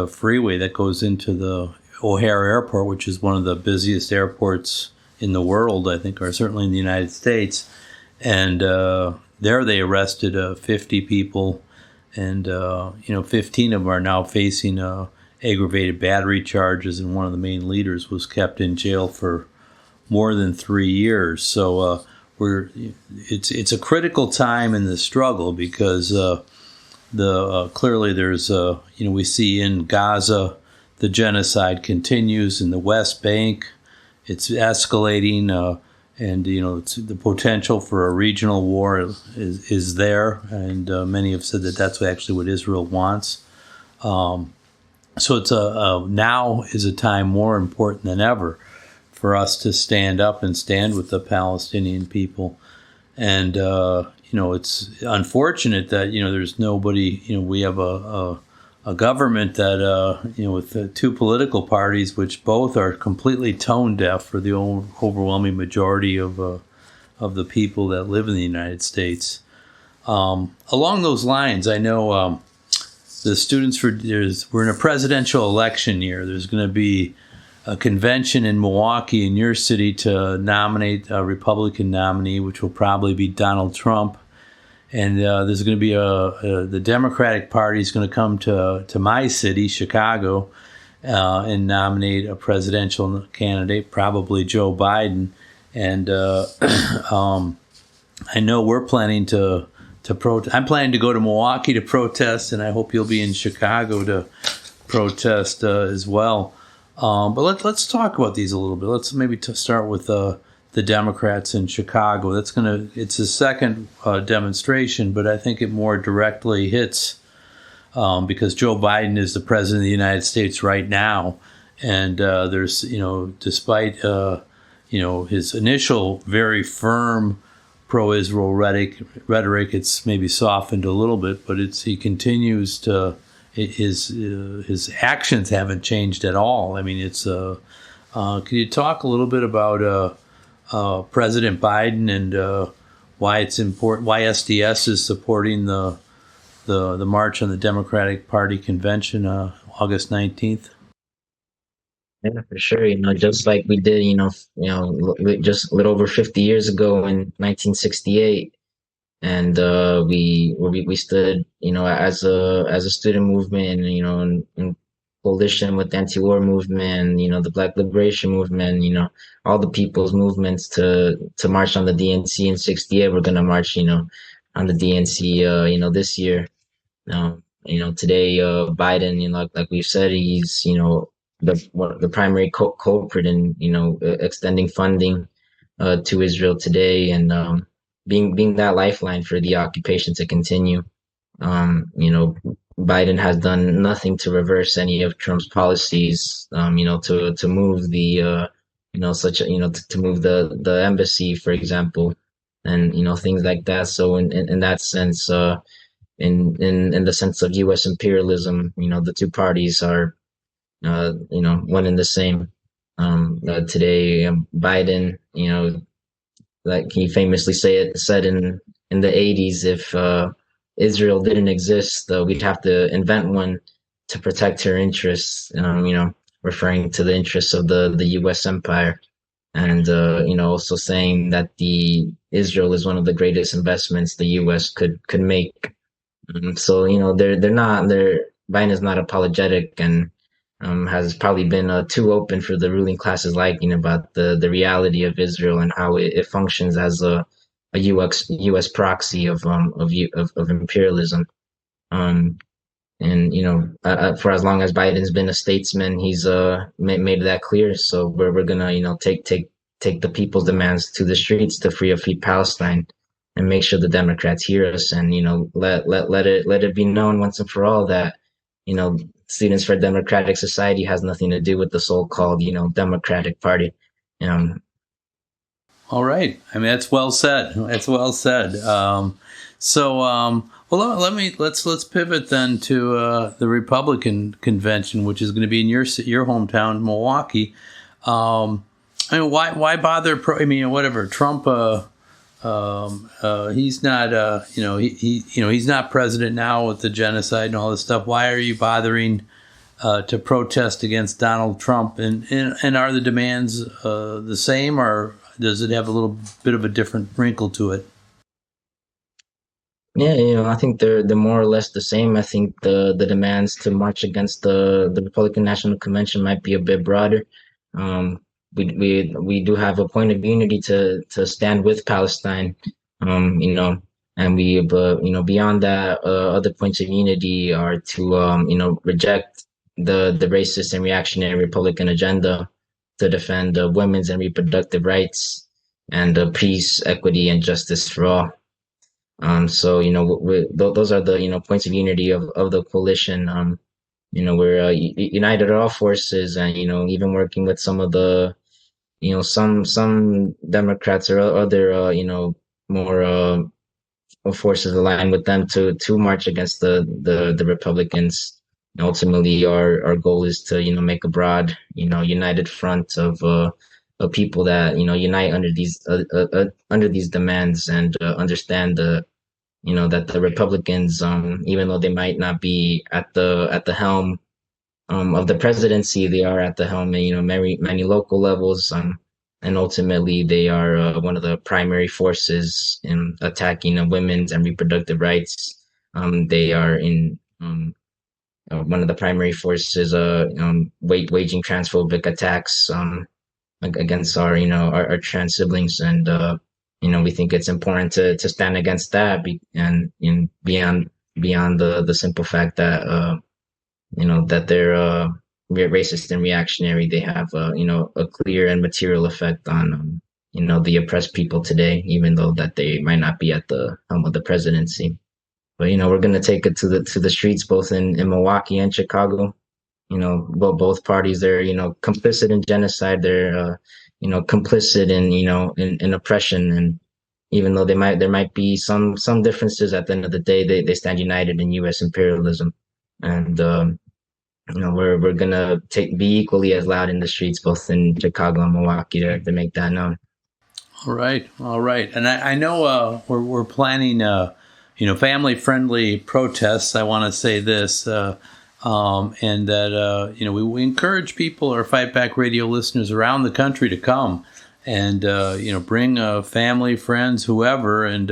freeway that goes into the O'Hare Airport, which is one of the busiest airports in the world, I think, or certainly in the United States. And there they arrested 50 people, and 15 of them are now facing aggravated battery charges, and one of the main leaders was kept in jail for more than 3 years. So it's a critical time in the struggle, because clearly there's we see in Gaza the genocide continues in the West Bank. It's escalating, and it's the potential for a regional war is there, and many have said that that's actually what Israel wants. So it's now is a time more important than ever for us to stand up and stand with the Palestinian people. And it's unfortunate that there's nobody. We have a government that with the two political parties, which both are completely tone deaf for the overwhelming majority of the people that live in the United States. Along those lines, I know the students we're in a presidential election year. There's going to be a convention in Milwaukee, in your city, to nominate a Republican nominee, which will probably be Donald Trump. And there's going to be the Democratic Party is going to come to my city, Chicago, and nominate a presidential candidate, probably Joe Biden. And I know we're planning to protest. I'm planning to go to Milwaukee to protest, and I hope you'll be in Chicago to protest as well. But let's talk about these a little bit. Let's maybe start with the Democrats in Chicago. It's a second demonstration, but I think it more directly hits because Joe Biden is the president of the United States right now, and there's despite his initial very firm pro-Israel rhetoric, it's maybe softened a little bit, but he continues to. His actions haven't changed at all. I mean, can you talk a little bit about President Biden and why it's important? Why SDS is supporting the march on the Democratic Party convention August 19th? Yeah, for sure. Just like we did, just a little over 50 years ago in 1968. And we stood, as a student movement, in coalition with the anti-war movement, the Black Liberation Movement, all the people's movements to march on the DNC in '68. We're gonna march, on the DNC, this year. Today, Biden, like we've said, he's, the primary culprit in, extending funding to Israel today, and being that lifeline for the occupation to continue. Biden has done nothing to reverse any of Trump's policies, to move the, to move the embassy, for example, and, things like that. So in that sense, in the sense of U.S. imperialism, the two parties are, one and the same. Today, Biden, like he famously said in the 80s, if Israel didn't exist, we'd have to invent one to protect her interests, referring to the interests of the U.S. empire. And, also saying that Israel is one of the greatest investments the U.S. could make. So, Biden is not apologetic, and has probably been too open for the ruling class's liking about the reality of Israel and how it functions as a U.S. proxy of imperialism. And for as long as Biden's been a statesman, he's made that clear. So we're gonna take the people's demands to the streets to free Palestine, and make sure the Democrats hear us, and let it be known once and for all that Students for Democratic Society has nothing to do with the so-called, Democratic Party. All right. I mean, that's well said. That's well said. Let's pivot then to the Republican convention, which is going to be in your hometown, Milwaukee. Why bother? Whatever Trump. He's not. He's not president now with the genocide and all this stuff. Why are you bothering to protest against Donald Trump? And are the demands the same, or does it have a little bit of a different wrinkle to it? Yeah, I think they're more or less the same. I think the demands to march against the Republican National Convention might be a bit broader. We do have a point of unity to stand with Palestine, and And but beyond that, other points of unity are to reject the racist and reactionary Republican agenda, to defend women's and reproductive rights, and peace, equity, and justice for all. So those are the points of unity of the coalition. We're united all forces, and even working with some of the some Democrats or other more forces aligned with them to march against the Republicans. And ultimately, our goal is to make a broad united front of people that unite under these demands, and understand that the Republicans, even though they might not be at the helm of the presidency, they are at the helm in many local levels, and ultimately they are one of the primary forces in attacking women's and reproductive rights. They are in one of the primary forces waging transphobic attacks against our trans siblings, and we think it's important to stand against that, and beyond the simple fact that that they're racist and reactionary. They have a clear and material effect on the oppressed people today, even though that they might not be at the helm of the presidency. But we're going to take it to the streets, both in Milwaukee and Chicago. Both parties, they're complicit in genocide. They're complicit in in oppression. And even though there might be some differences, at the end of the day, they stand united in U.S. imperialism. And we're gonna be equally as loud in the streets, both in Chicago and Milwaukee, to make that known. All right. And I know we're planning family friendly protests. I want to say this, and that we encourage people, our Fight Back Radio listeners around the country, to come and bring family, friends, whoever, and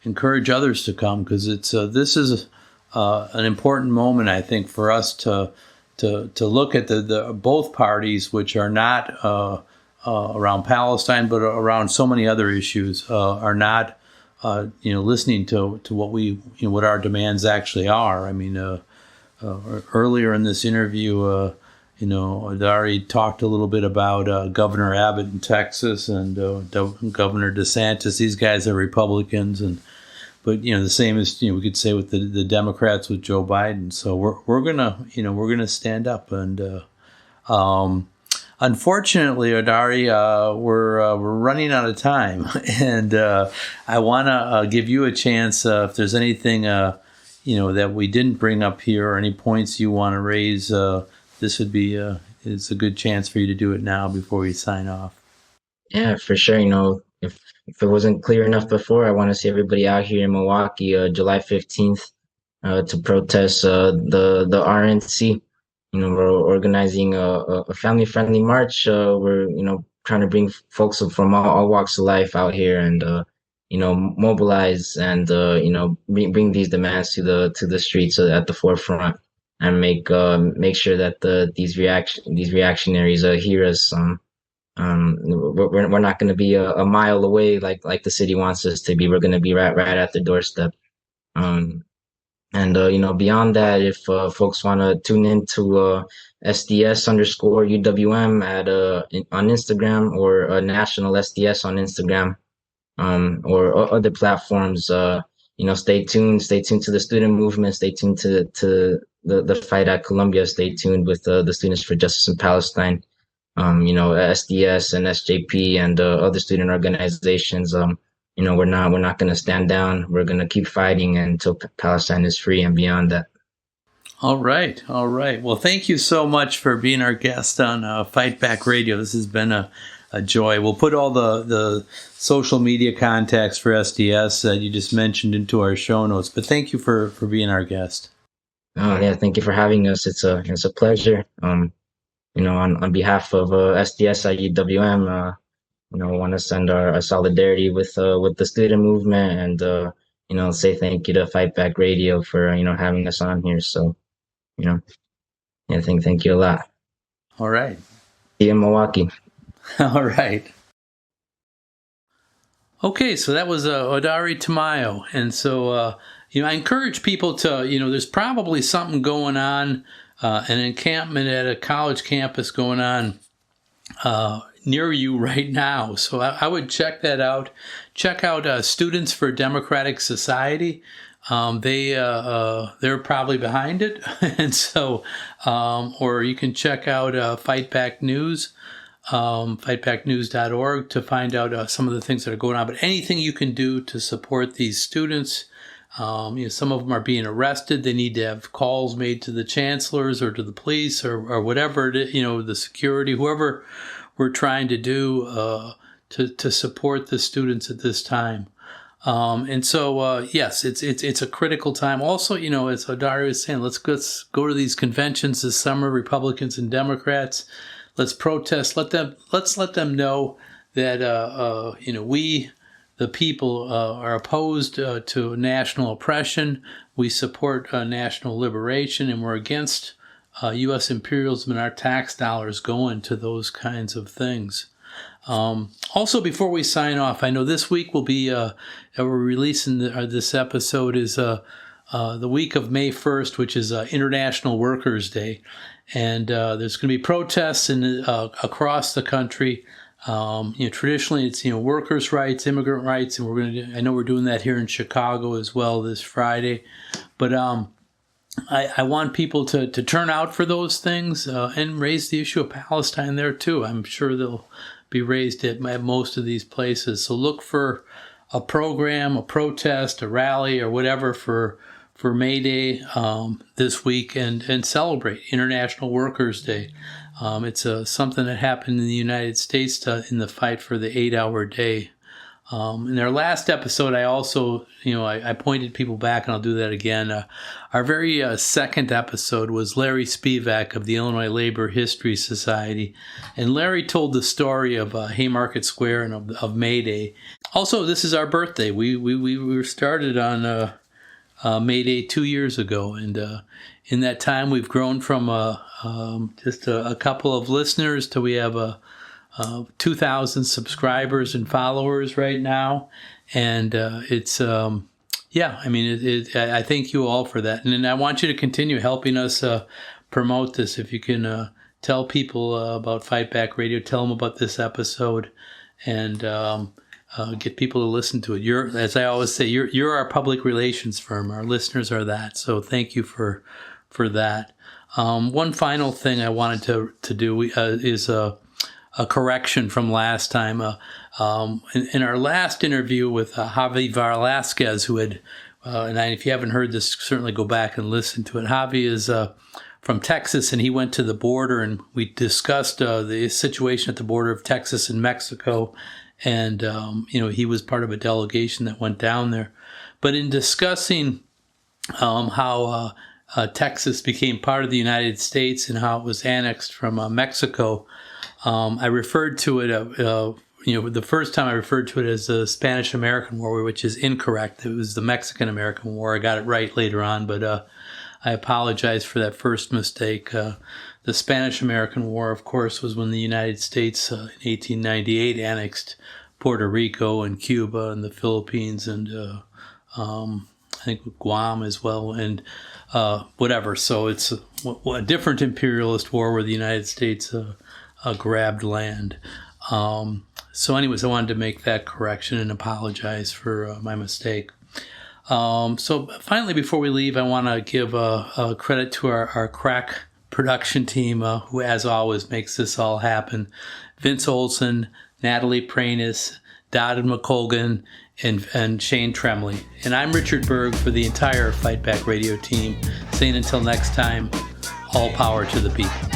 encourage others to come, because this is an important moment, I think, for us to look at the both parties, which are not around Palestine, but around so many other issues, are not listening to what our demands actually are. I mean, earlier in this interview, Audari talked a little bit about Governor Abbott in Texas and Governor DeSantis. These guys are Republicans, but the same as we could say with the Democrats with Joe Biden. So we're gonna stand up, and unfortunately, Audari, we're running out of time, and I want to give you a chance if there's anything that we didn't bring up here, or any points you want to raise. This would be it's a good chance for you to do it now before we sign off. Yeah, for sure. If it wasn't clear enough before, I want to see everybody out here in Milwaukee, July 15th, to protest the RNC. We're organizing a family-friendly march. We're trying to bring folks from all walks of life out here, and mobilize, and bring these demands to the streets at the forefront, and make sure that these reactionaries hear us. We're not going to be a mile away like the city wants us to be. We're going to be right at the doorstep. And beyond that, if folks want to tune into SDS_UWM on Instagram, or National SDS on Instagram, or other platforms, stay tuned. Stay tuned to the student movement. Stay tuned to the fight at Columbia. Stay tuned with the Students for Justice in Palestine. SDS and SJP and other student organizations. We're not going to stand down. We're going to keep fighting until Palestine is free and beyond that. All right. Well, thank you so much for being our guest on Fight Back Radio. This has been a joy. We'll put all the social media contacts for SDS that you just mentioned into our show notes. But thank you for being our guest. Oh yeah, thank you for having us. It's a pleasure. On behalf of SDS at UWM, I want to send our solidarity with the student movement, and say thank you to Fight Back Radio for having us on here. So, thank you a lot. All right. See you in Milwaukee. All right. Okay, so that was Audari Tamayo. And so, I encourage people to, there's probably something going on, an encampment at a college campus going on near you right now. So I would check that out. Check out Students for Democratic Society. They're probably behind it. And so, or you can check out Fight Back News. Fightbacknews.org to find out some of the things that are going on. But anything you can do to support these students. Some of them are being arrested. They need to have calls made to the chancellors or to the police or whatever, the security, whoever we're trying to do to support the students at this time. And so, yes, it's a critical time. Also, as Audari was saying, let's go to these conventions this summer, Republicans and Democrats. Let's protest. Let's let them know that we, the people, are opposed to national oppression. We support national liberation, and we're against U.S. imperialism and our tax dollars going to those kinds of things. Also, before we sign off, I know this week will be we're releasing this episode is the week of May 1st, which is International Workers' Day. And there's going to be protests across the country. Traditionally, it's workers' rights, immigrant rights, and I know we're doing that here in Chicago as well this Friday. But I want people to turn out for those things and raise the issue of Palestine there too. I'm sure they'll be raised at most of these places. So look for a program, a protest, a rally, or whatever for May Day this week and celebrate International Workers' Day. It's something that happened in the United States in the fight for the 8-hour day. In our last episode, I also, I pointed people back, and I'll do that again. Our very second episode was Larry Spivak of the Illinois Labor History Society. And Larry told the story of Haymarket Square and of May Day. Also, this is our birthday. We were started on May Day 2 years ago, and in that time we've grown from just a couple of listeners to we have 2,000 subscribers and followers right now, and it's I thank you all for that, and I want you to continue helping us promote this. If you can tell people about Fight Back Radio, tell them about this episode, and get people to listen to it. As I always say, you're our public relations firm. Our listeners are that. So thank you for that. One final thing I wanted to do is a correction from last time. In our last interview with Javi Velasquez, who had, if you haven't heard this, certainly go back and listen to it. Javi is from Texas, and he went to the border, and we discussed the situation at the border of Texas and Mexico. And, he was part of a delegation that went down there. But in discussing how Texas became part of the United States and how it was annexed from Mexico, I referred to it, the first time I referred to it as the Spanish-American War, which is incorrect. It was the Mexican-American War. I got it right later on, but I apologize for that first mistake. The Spanish-American War, of course, was when the United States in 1898 annexed Puerto Rico and Cuba and the Philippines and I think Guam as well, and whatever. So it's a different imperialist war where the United States grabbed land. So anyways, I wanted to make that correction and apologize for my mistake. So finally, before we leave, I want to give a credit to our crack production team, who, as always, makes this all happen. Vince Olson, Natalie Pranis, Dodd McColgan, and Shane Tremley. And I'm Richard Berg for the entire Fight Back Radio team, saying until next time, all power to the people.